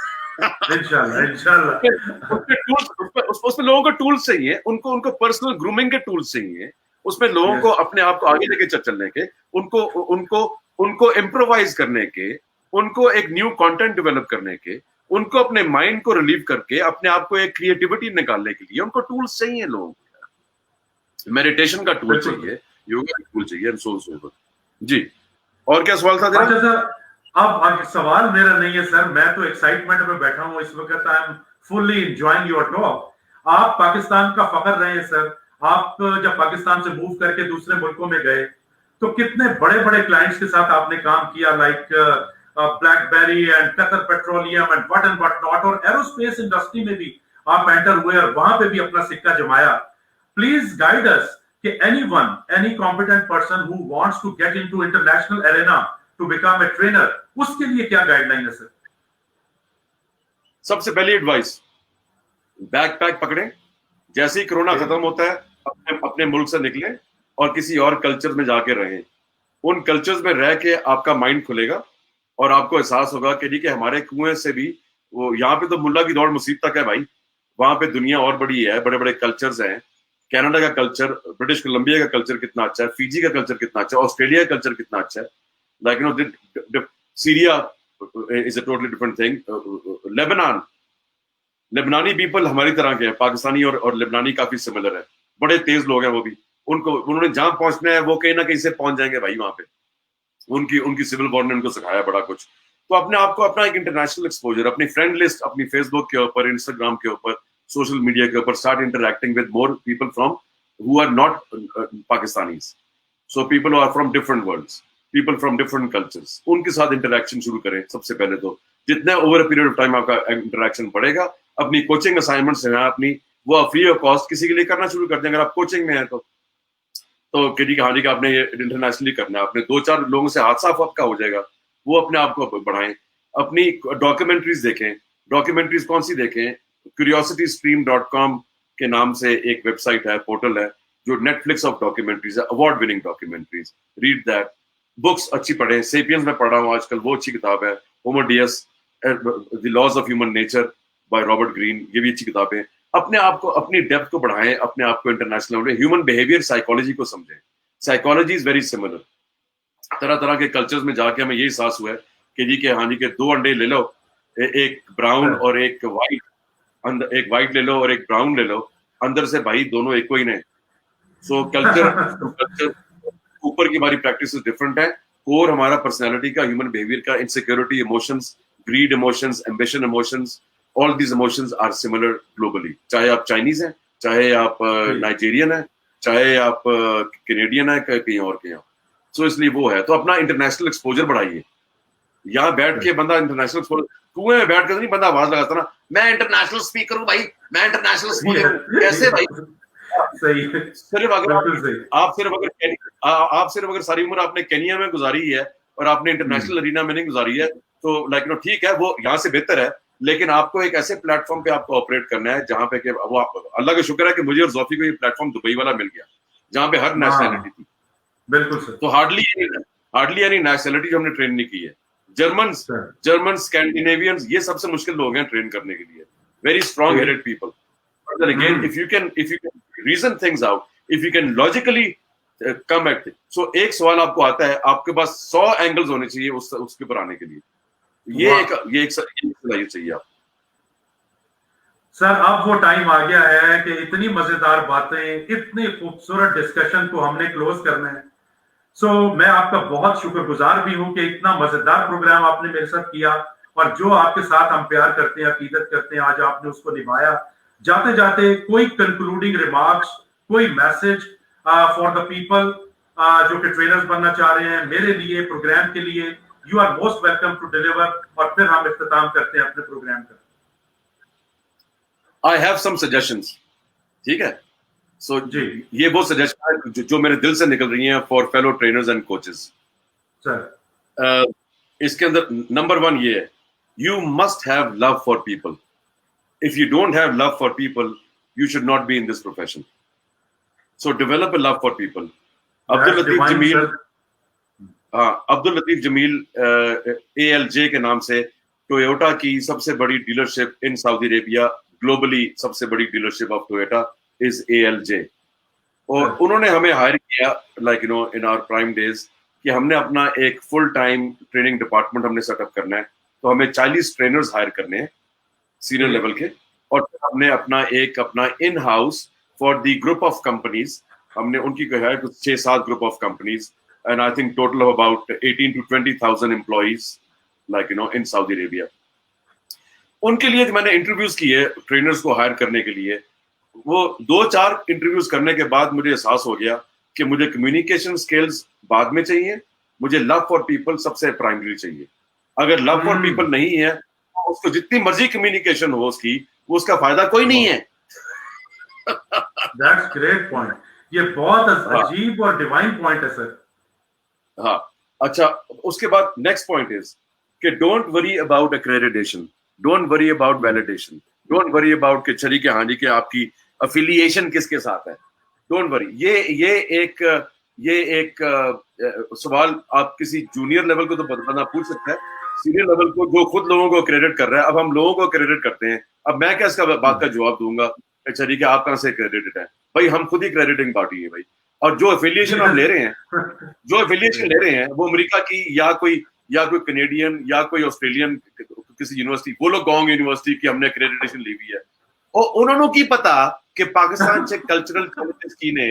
इंशाल्लाह इंशाल्लाह। उसमें लोगों को टूल्स चाहिए, उनको पर्सनल ग्रूमिंग के टूल्स चाहिए, उसमें लोगों को अपने आप को आगे लेके चलने के, उनको उनको उनको इम्प्रोवाइज करने के, उनको एक न्यू कंटेंट डेवलप करने के, उनको अपने माइंड को रिलीव करके अपने आप को एक क्रिएटिविटी निकालने के लिए उनको टूल्स चाहिए। लोगों को मेडिटेशन का टूल चाहिए, योगा का टूल चाहिए, सो जी। और क्या सवाल था तेरा? अच्छा सर, अब सवाल मेरा नहीं है सर, मैं तो एक्साइटमेंट में बैठा हूँ इस वक्त। I am fully enjoying your talk. आप पाकिस्तान का फख्र रहे हैं सर। आप जब पाकिस्तान से मूव करके दूसरे मुल्कों में गए तो कितने बड़े बड़े क्लाइंट्स के साथ आपने काम किया, like blackberry and Qatar petroleum and what not, और एरोस्पेस इंडस्ट्री में भी आप एंटर हुए और वहां पे भी अपना सिक्का जमाया। प्लीज गाइड अस कि anyone, any competent person who wants to get into international arena to become a trainer, उसके लिए क्या गाइडलाइन है सर? सबसे पहली एडवाइस, बैकपैक पकड़े, जैसे ही कोरोना खत्म होता है अपने मुल्क से निकले और किसी और कल्चर में जाके रहें। उन कल्चर्स में रह के आपका माइंड खुलेगा और आपको एहसास होगा कि ठीक है, हमारे कुएं से भी वो, यहाँ पे तो मुल्ला की दौड़ मुसीबत तक है भाई, वहां पे दुनिया और बड़ी है, बड़े बड़े कल्चर्स हैं। कनाडा का कल्चर, ब्रिटिश कोलंबिया का कल्चर कितना अच्छा है, फिजी का कल्चर कितना अच्छा है, ऑस्ट्रेलिया का कल्चर कितना अच्छा है, like you know Syria is a totally different thing. लेबनानी पीपल हमारी तरह के हैं, पाकिस्तानी और लेबनानी काफी सिमिलर है, बड़े तेज लोग हैं वो भी। उन्होंने जहां पहुंचना है वो कहीं ना कहीं से पहुंच जाएंगे भाई वहां पे। उनकी सिविल वॉर ने उनको सिखाया बड़ा कुछ। तो अपने आप को अपना एक इंटरनेशनल एक्सपोजर, अपनी फ्रेंड लिस्ट, अपनी फेसबुक के ऊपर, इंस्टाग्राम के ऊपर, सोशल मीडिया के ऊपर start interacting with more people from who are not Pakistanis, so people are from different worlds, people from different cultures. उनके साथ इंटरैक्शन शुरू करें सबसे पहले तो। जितने over a period of time आपका इंटरैक्शन बढ़ेगा, अपनी कोचिंग असाइनमेंट्स हैं अपनी, वो फ्री ऑफ कॉस्ट किसी के लिए करना शुरू कर दें। अगर आप कोचिंग में हैं तो किसी की हानि का आपने ये इंटरनेशनली करना है, आपने 2-4 लोगों से हाथ साफ आपका हो जाएगा, वो अपने आप को बढ़ाएं। अपनी डॉक्यूमेंट्रीज देखें। डॉक्यूमेंट्रीज कौन सी देखें? curiositystream.com के नाम से एक वेबसाइट है, पोर्टल है, जो नेटफ्लिक्स ऑफ डॉक्यूमेंट्रीज है, award winning documentaries. Read that. Books अच्छी पढ़ें। सेपियंस में पढ़ रहा हूँ आजकल, वो अच्छी किताब है। Homo Deus, the laws of human nature by Robert Greene, ये भी अच्छी किताब है। अपने आप को, अपनी डेप्थ को बढ़ाएं, अपने आप को international level, human behaviour, psychology को समझें। Psychology is very similar. तरह तरह के कल्चर्स में जाके हमें यही एहसास हुआ है कि जी के हाँ जी के 2 अंडे ले लो, एक ब्राउन और एक वाइट, एक वाइट ले लो और एक ब्राउन ले लो, अंदर से भाई दोनों एक ही नहीं। सो कल्चर ऊपर की हमारी प्रैक्टिस डिफरेंट है। कोर हमारा पर्सनैलिटी का, ह्यूमन बिहेवियर का, insecurity emotions, greed emotions, ambition emotions, all these emotions are similar globally. चाहे आप चाइनीज हैं, चाहे आप नाइजीरियन हैं, चाहे आप कैनेडियन है, कहीं और के यहाँ। सो इसलिए वो है, तो अपना इंटरनेशनल एक्सपोजर बढ़ाइए। यहाँ बैठ के बंदा इंटरनेशनल एक्सपोजर, कुएं में बैठ के नहीं बंदा आवाज लगाता ना, मैं इंटरनेशनल स्पीकर हूँ भाई, मैं इंटरनेशनल स्पीकर हूँ। कैसे भाई? सही है। सिर्फ अगर आप सिर्फ अगर सारी उम्र आपने केनिया में गुजारी है और आपने इंटरनेशनल अरीना में नहीं गुजारी है, तो लाइक नो ठीक है, वो यहाँ से बेहतर है, लेकिन आपको एक ऐसे प्लेटफॉर्म पे आपको ऑपरेट करना है जहां पे कि वो अल्लाह का शुक्र है कि मुझे और जोफी को ये प्लेटफॉर्म दुबई वाला मिल गया, जहां पे हर नेशनैलिटी थी। बिल्कुल सर। तो हार्डली एनी नेशनैलिटी जो हमने ट्रेन नहीं की है। जर्मन, स्कैंडिनेवियंस, ये सबसे मुश्किल लोग हैं ट्रेन करने के लिए। Very strong headed people. But then again, if you can reason things out, if you can logically come at it, so एक सवाल आपको आता है, आपके पास 100 एंगल्स होने चाहिए उसके ऊपर आने के लिए। ये एक सलाहियत चाहिए आप। सर अब वो टाइम आ गया है कि इतनी मजेदार बातें, इतनी खूबसूरत डिस्कशन को हमने क्लोज करना है। सो मैं आपका बहुत शुक्रगुजार भी हूं कि इतना मजेदार प्रोग्राम आपने मेरे साथ किया, और जो आपके साथ हम प्यार करते हैं, अकीदत करते हैं, आज आपने उसको निभाया। जाते जाते कोई कंक्लूडिंग रिमार्क्स, कोई मैसेज फॉर द पीपल जो कि ट्रेनर्स बनना चाह रहे हैं, मेरे लिए, प्रोग्राम के लिए? You are most welcome to deliver, और फिर हम इख्तिताम करते हैं अपने प्रोग्राम का। I have some suggestions, ठीक है? So जी, ये वो सजेशन है जो मेरे दिल से निकल रही हैं for fellow trainers and coaches. Sir इसके अंदर नंबर 1 ये है, you must have love for people. If you don't have love for people, you should not be in this profession. So develop a love for people. Abdul Latif Jameel ALJ के नाम से Toyota की सबसे बड़ी dealership in Saudi Arabia, globally सबसे बड़ी dealership of Toyota is ALJ। और उन्होंने हमें हायर किया like in our prime days कि हमने अपना एक फुल टाइम ट्रेनिंग डिपार्टमेंट हमने सेटअप करना है। तो हमें 40 ट्रेनर्स हायर करने हैं सीनियर लेवल के, और हमने अपना in house for the group of companies, हमने उनकी है कुछ 6-7 group of companies, and I think total of about 18 to 20,000 employees like in Saudi Arabia. उनके लिए मैंने इंटरव्यूज किए ट्रेनर्स को हायर करने के लिए। वो 2-4 इंटरव्यूज करने के बाद मुझे एहसास हो गया कि मुझे कम्युनिकेशन स्किल्स बाद में चाहिए, मुझे लव फॉर पीपल सबसे प्राइमरी चाहिए। अगर लव फॉर पीपल नहीं है, उसको जितनी मर्जी कम्युनिकेशन हो उसकी, वो उसका फायदा कोई नहीं है। That's great point. ये बहुत अजीब और डिवाइन पॉइंट है सर। हाँ, अच्छा, उसके बाद नेक्स्ट पॉइंट इज कि don't worry about accreditation, don't worry about validation, don't worry about कि छरी के हानि के आपकी अफिलिएशन किसके साथ है। Don't worry. ये एक सवाल आप किसी जूनियर लेवल को तो बंदा पूछ सकता है, सीनियर लेवल को जो खुद लोगों को क्रेडिट कर रहा है। अब हम लोगों को क्रेडिट करते हैं, अब मैं क्या इसका बात का जवाब दूंगा छरी के आप कहां से क्रेडिटेड है? भाई हम खुद ही क्रेडिटिंग पार्टी है भाई। और जो एफिलिएशन हम ले रहे हैं वो अमेरिका की या कोई कनेडियन या कोई ऑस्ट्रेलियन किसी यूनिवर्सिटी, वो लोग गोंग यूनिवर्सिटी की हमने क्रेडिटेशन ली हुई है, और उन्होंने की पता कि पाकिस्तान से कल्चरल कॉलेजेस की ने,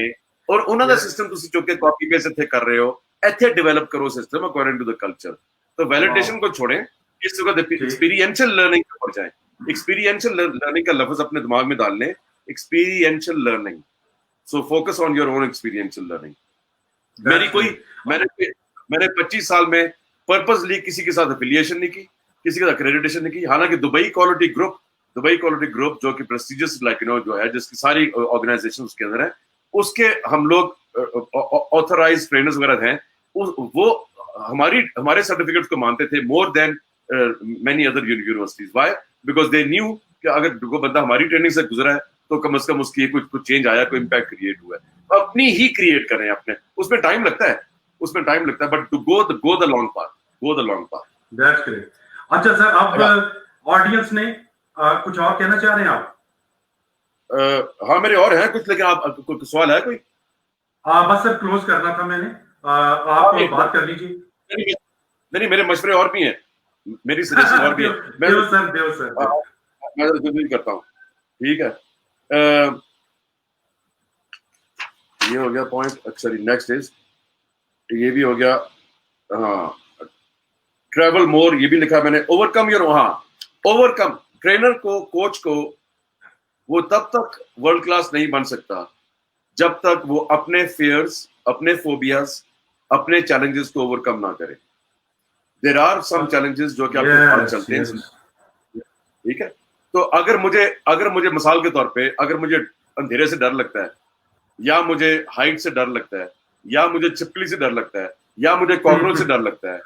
और उन्होंने सिस्टम तुसी चुक के कॉपी पेस्ट इत्थे कर रहे हो, इत्थे डेवलप करो system according to the culture. तो वैलिडेशन को छोड़ें, इस वक्त एक्सपीरियंशियल लर्निंग पर जाएं। एक्सपीरियंशियल लर्निंग का लफ्ज अपने दिमाग में डाल लें, experiential learning. So focus on your own experiential learning. मैंने 25 साल में पर्पसली किसी के साथ एफिलिएशन नहीं की, किसी के साथ क्रेडिटेशन नहीं की। हालांकि दुबई क्वालिटी ग्रुप जो कि प्रेस्टिजियस जो है, जिसकी सारी ऑर्गेनाइजेशन उसके अंदर है, उसके हम लोग ऑथराइज्ड ट्रेनर्स वगैरह हैं, वो हमारे सर्टिफिकेट्स को मानते थे more than many other universities. Why? Because they knew कि अगर कोई बंदा हमारी ट्रेनिंग से गुजरा है तो कम से कम उसकी कुछ चेंज आया, कोई इम्पैक्ट क्रिएट हुआ है। अपनी ही क्रिएट करें अपने, उसमें टाइम लगता है, but to go the long path. That's great. अच्छा सर, अब ऑडियंस ने कुछ और कहना चाह रहे हैं आप? हाँ, मेरे और हैं कुछ, लेकिन आप कोई सवाल है कोई? बस सर क्लोज करना था मैंने। आप बात कर लीजिए। नहीं, मेरे मशवरे और भी हैं, मेरी सजेशन और भी है। देव सर मैं जल्दी करता हूँ, ठीक है। ये हो गया पॉइंट। अच्छा, नेक्स्ट इज, ये भी हो गया। हाँ, ट्रैवल मोर, ये भी लिखा मैंने। ओवरकम ट्रेनर को, कोच को, वो तब तक वर्ल्ड क्लास नहीं बन सकता जब तक वो अपने फियर्स, अपने फोबियाज, अपने चैलेंजेस को ओवरकम ना करे। देयर आर सम चैलेंजेस जो कि आपके पास चलते हैं, ठीक है। तो अगर मुझे मिसाल के तौर पे, अगर मुझे अंधेरे से डर लगता है, या मुझे हाइट से डर लगता है, या मुझे छिपकली से डर लगता है, या मुझे कॉकरोच से डर लगता है,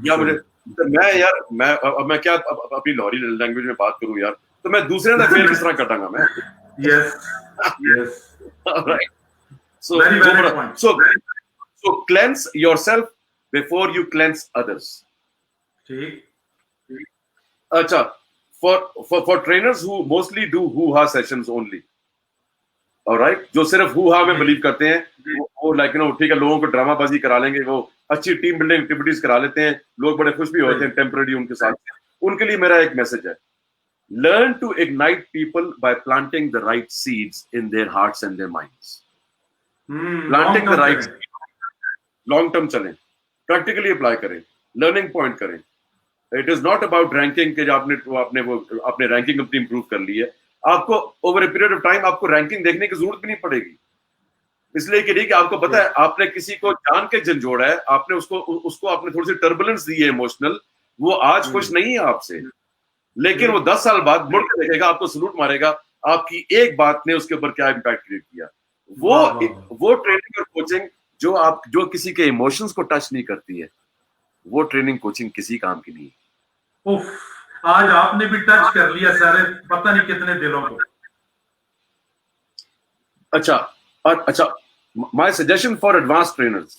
या मुझे, तो मैं क्या अपनी लाहौरी लैंग्वेज में बात करूं यार, तो मैं दूसरे का फेयर किस तरह कटांगा मैं? Yes right. So cleanse yourself before you cleanse others. ठीक। अच्छा, for trainers who mostly do hoo-ha sessions only, all right, जो सिर्फ hoo-ha में बिलीव करते हैं, वो ठीक है, लोगों को ड्रामाबाजी करा लेंगे, वो अच्छी टीम बिल्डिंग एक्टिविटीज करा लेते हैं, लोग बड़े खुश भी होते हैं टेम्पररी उनके साथ। उनके लिए मेरा एक मैसेज है, learn to ignite people by planting the right seeds in their hearts and their minds. Planting the right seeds, long term चलें, प्रैक्टिकली अप्लाई करें, लर्निंग पॉइंट करें। It is not about ranking कि आपने ranking अपनी improve कर ली है। आपको over a period of time आपको रैंकिंग देखने की जरूरत भी नहीं पड़ेगी, इसलिए कि आपको पता है आपने किसी को जान के झंझोड़ा है, आपने उसको आपने थोड़ी सी टर्बुलेंस दी है इमोशनल, वो आज खुश नहीं है आपसे, लेकिन वो 10 साल बाद मुड़ के देखेगा, आपको सलूट मारेगा, आपकी एक बात ने उसके ऊपर क्या इम्पैक्ट क्रिएट किया। वो ट्रेनिंग और कोचिंग जो किसी के इमोशंस को टच नहीं करती है, वो ट्रेनिंग कोचिंग किसी काम की नहीं है। उफ, आज आपने भी टच कर लिया सर, पता नहीं कितने दिलों को। अच्छा, my suggestion for advance trainers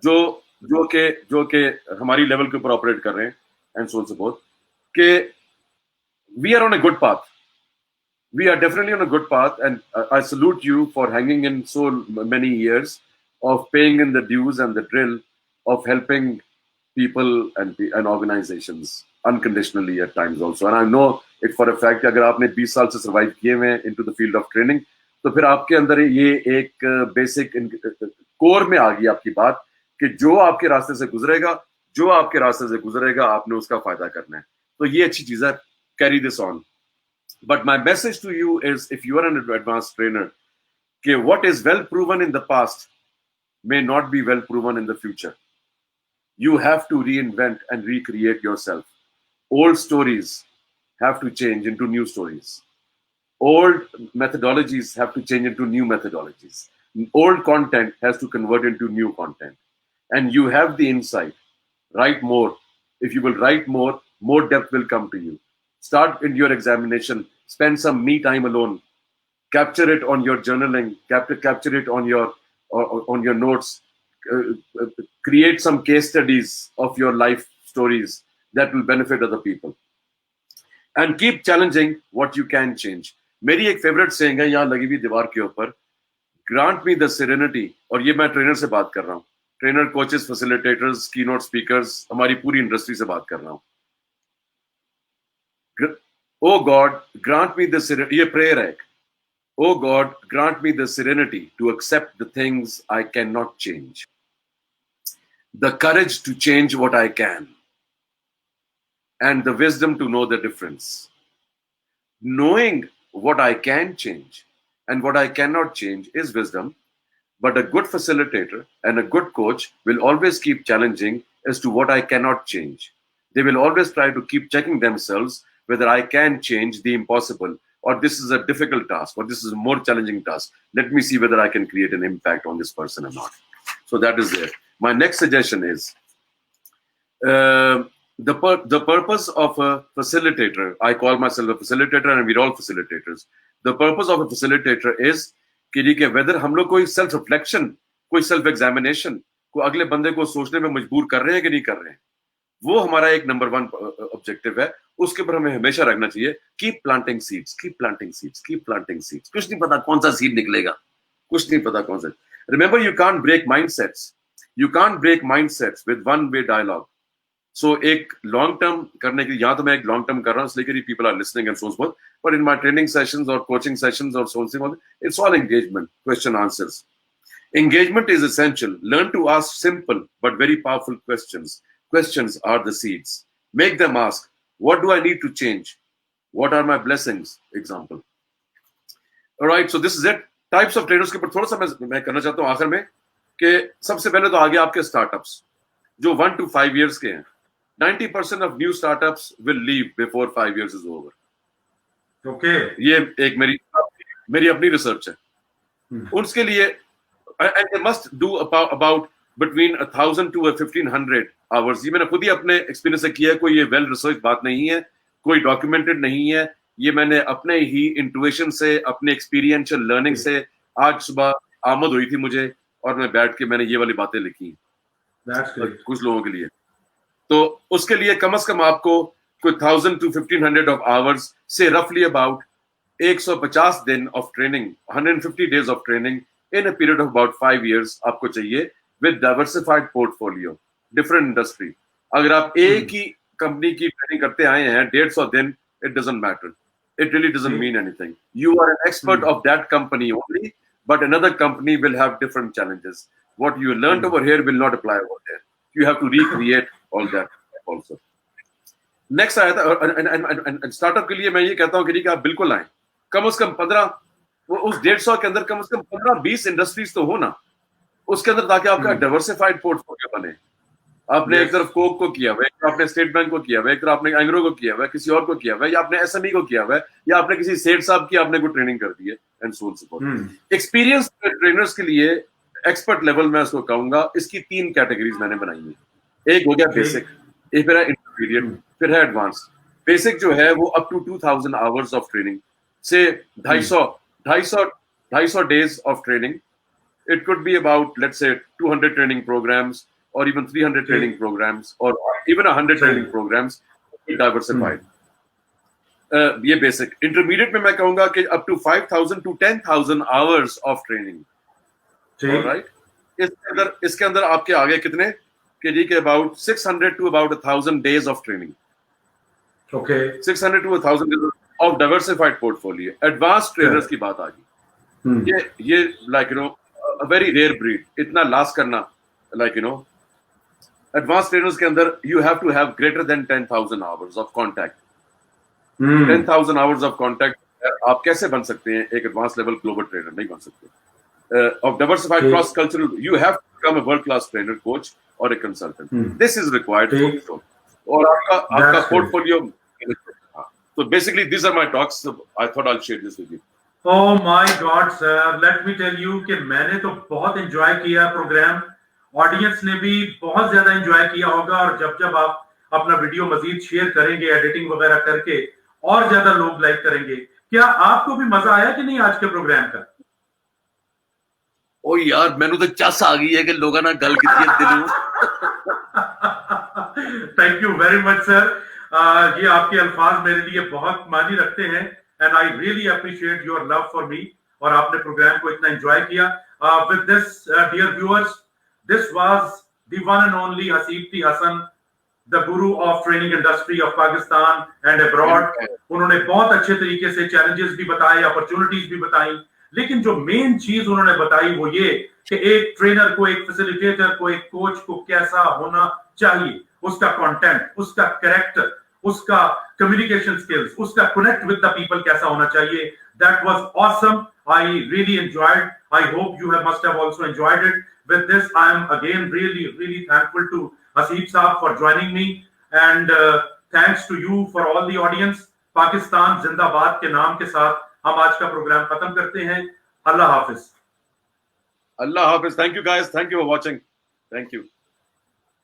जो के हमारी लेवल के ऊपर ऑपरेट कर रहे हैं, and so on and so forth. Ke we are on a good path. We are definitely on a good path, and I salute you for hanging in so many years of paying in the dues and the drill of helping people and organizations unconditionally at times also. And I know it for a fact कि अगर आपने 20 साल से survive किए हुए हैं into the field of training, तो फिर आपके अंदर ये एक basic core में आ गई आपकी बात कि जो आपके रास्ते से गुजरेगा, आपने उसका फायदा करना है. तो ये अच्छी चीज है. Carry this on. But my message to you is, if you are an advanced trainer, that what is well proven in the past may not be well proven in the future. You have to reinvent and recreate yourself. Old stories have to change into new stories. Old methodologies have to change into new methodologies. Old content has to convert into new content. And you have the insight. Write more. If you will write more, more depth will come to you. Start in your examination. Spend some me time alone. Capture it on your journaling. Capture it on your notes. Create some case studies of your life stories that will benefit other people. And keep challenging what you can change. मेरी एक favourite saying है यहाँ लगी हुई दीवार के ऊपर. Grant me the serenity. और ये मैं ट्रेनर से बात कर रहा हूँ. Trainer, coaches, facilitators, keynote speakers, हमारी पूरी इंडस्ट्री से बात कर रहा हूँ. Oh God, grant me the serenity. ये prayer है. Oh God, grant me the serenity to accept the things I cannot change. The courage to change what I can. And the wisdom to know the difference. Knowing what I can change and what I cannot change is wisdom. But a good facilitator and a good coach will always keep challenging as to what I cannot change. They will always try to keep checking themselves whether I can change the impossible, or this is a difficult task, or this is a more challenging task. Let me see whether I can create an impact on this person or not. So that is there. My next suggestion is the purpose of a facilitator. I call myself a facilitator, and we're all facilitators. The purpose of a facilitator is कि whether हम लोग कोई self reflection, कोई self examination, कोई अगले बंदे को सोचने में मजबूर कर रहे हैं कि नहीं कर रहे हैं, वो हमारा एक नंबर 1 ऑब्जेक्टिव है. उसके ऊपर हमें हमेशा रखना चाहिए. Keep planting seeds, keep planting seeds, keep planting seeds. कुछ नहीं पता कौन सा सीड निकलेगा, कुछ नहीं पता कौन सा. Remember, you can't break mindsets. You can't break mindsets with one way dialogue. So एक लॉन्ग टर्म करने के लिए, यहाँ तो मैं एक लॉन्ग टर्म कर रहा हूँ इसलिए कि people are listening and so far, but in my training sessions और कोचिंग सेशंस और so on, it's all engagement, question answers. Engagement is essential. Learn to ask simple but very powerful questions. Questions are the seeds. Make them ask, what do I need to change? What are my blessings? Example. All right, so this is it. Types of trainers के ऊपर थोड़ा सा मैं करना चाहता हूँ आखिर में कि सबसे पहले तो आगे आपके स्टार्टअप्स जो 1 to 5 years के हैं. 90% of new startups will leave before 5 years is over. Okay. ये एक मेरी अपनी रिसर्च है. उसके लिए and they must do about between 1,000 to 1,500 hours. ये मैंने खुद ही अपने एक्सपीरियंस से किया है. कोई ये वेल रिसर्च बात नहीं है, कोई डॉक्यूमेंटेड नहीं है. ये मैंने अपने ही इंट्यूशन से, अपने एक्सपीरियंशियल लर्निंग से, आज सुबह आमद हुई थी मुझे और मैं बैठ के मैंने ये वाली बातें लिखी कुछ लोगों के लिए. तो उसके लिए कम से कम आपको कोई 1,000 to 1,500 of hours से रफली अबाउट 150 दिन of training, 150 days of training in a period of about 5 years आपको चाहिए with diversified portfolio, different industry. अगर आप एक ही कंपनी की ट्रेनिंग करते आए हैं 150 दिन, it doesn't matter. It really doesn't mean anything. You are an expert of that company only, but another company will have different challenges. What you learned over here will not apply over there. You have to recreate all that also. Next आया था startup के लिए मैं ये कहता हूँ कि आप बिल्कुल आए. कम से कम 15 वो उस 150 के अंदर कम से कम 15-20 इंडस्ट्रीज तो हो ना उसके अंदर, ताकि आपका डाइवर्सिफाइड पोर्टफोलियो बने. आपने एक तरफ कोक को किया हुआ है, एक तरफ आपने स्टेट बैंक को किया हुआ है, एक तरफ आपने एंग्रो को किया हुआ है, किसी और को किया हुआ है, या आपने एसएमई को किया हुआ है, या आपने किसी सेठ साहब की आपने कोई ट्रेनिंग कर दी है, and so on so forth. Experience trainers के लिए एक्सपर्ट लेवल में इसको कहूंगा, इसकी 3 कैटेगरीज मैंने बनाई है. एक हो गया बेसिक, एक फिर है इंटरमीडिएट, फिर है एडवांस. बेसिक जो है वो up to 2,000 hours of training से 250 days of training. It could be about, let's say, 200 training programs or even 300 training programs or even 100 training programs diversified. ये बेसिक. इंटरमीडिएट में मैं कहूंगा कि up to 5,000 to 10,000 hours of training. Alright? इसके अंदर आपके आगे कितने कि जी के about 600 to about 1,000 days of training. Okay. 600 to 1,000 days of diversified portfolio. Advanced trainers की बात आ गई. ये like you know a very rare breed. इतना last करना like you know advanced trainers के अंदर you have to have greater than 10,000 hours of contact. 10,000 hours of contact. आप कैसे बन सकते हैं एक advanced level global trainer? नहीं बन सकते. Of diversified cross cultural, you have to become a world class trainer, coach or a consultant. This is required for you. और आपका portfolio. So basically these are my talks. So I thought I'll share this with you. Oh my God, sir! Let me tell you कि मैंने तो बहुत enjoy किया programme. Audience ने भी बहुत ज्यादा एंजॉय किया होगा और जब आप अपना वीडियो मजीद शेयर करेंगे एडिटिंग वगैरह करके और ज्यादा लोग लाइक करेंगे. क्या आपको भी मजा आया कि नहीं आज के प्रोग्राम का? ओ यार मैंने तो चस आ गई है कि लोगों ने गल की दिल. Thank you very much sir. ये आपके अल्फाज मेरे लिए बहुत मायने रखते हैं and I really appreciate your love for me और आपने प्रोग्राम को इतना एंजॉय किया. With this dear viewers, this was the one and only Haseeb T. Hassan, the guru of training industry of Pakistan and abroad. उन्होंने बहुत अच्छे तरीके से challenges भी बताए, opportunities भी बताई, लेकिन जो main चीज उन्होंने बताई वो ये कि एक ट्रेनर को, एक facilitator को, एक कोच को कैसा होना चाहिए, उसका content, उसका character, उसका communication skills, उसका connect with the people कैसा होना चाहिए. That was awesome. I really enjoyed. I hope you must have also enjoyed it. With this, I am again really thankful to Haseeb Saab for joining me, and thanks to you for all the audience. Pakistan जिंदाबाद के नाम के साथ हम आज का programme खत्म करते हैं. अल्लाह हाफिज. अल्लाह हाफिज. Thank you guys. Thank you for watching. Thank you.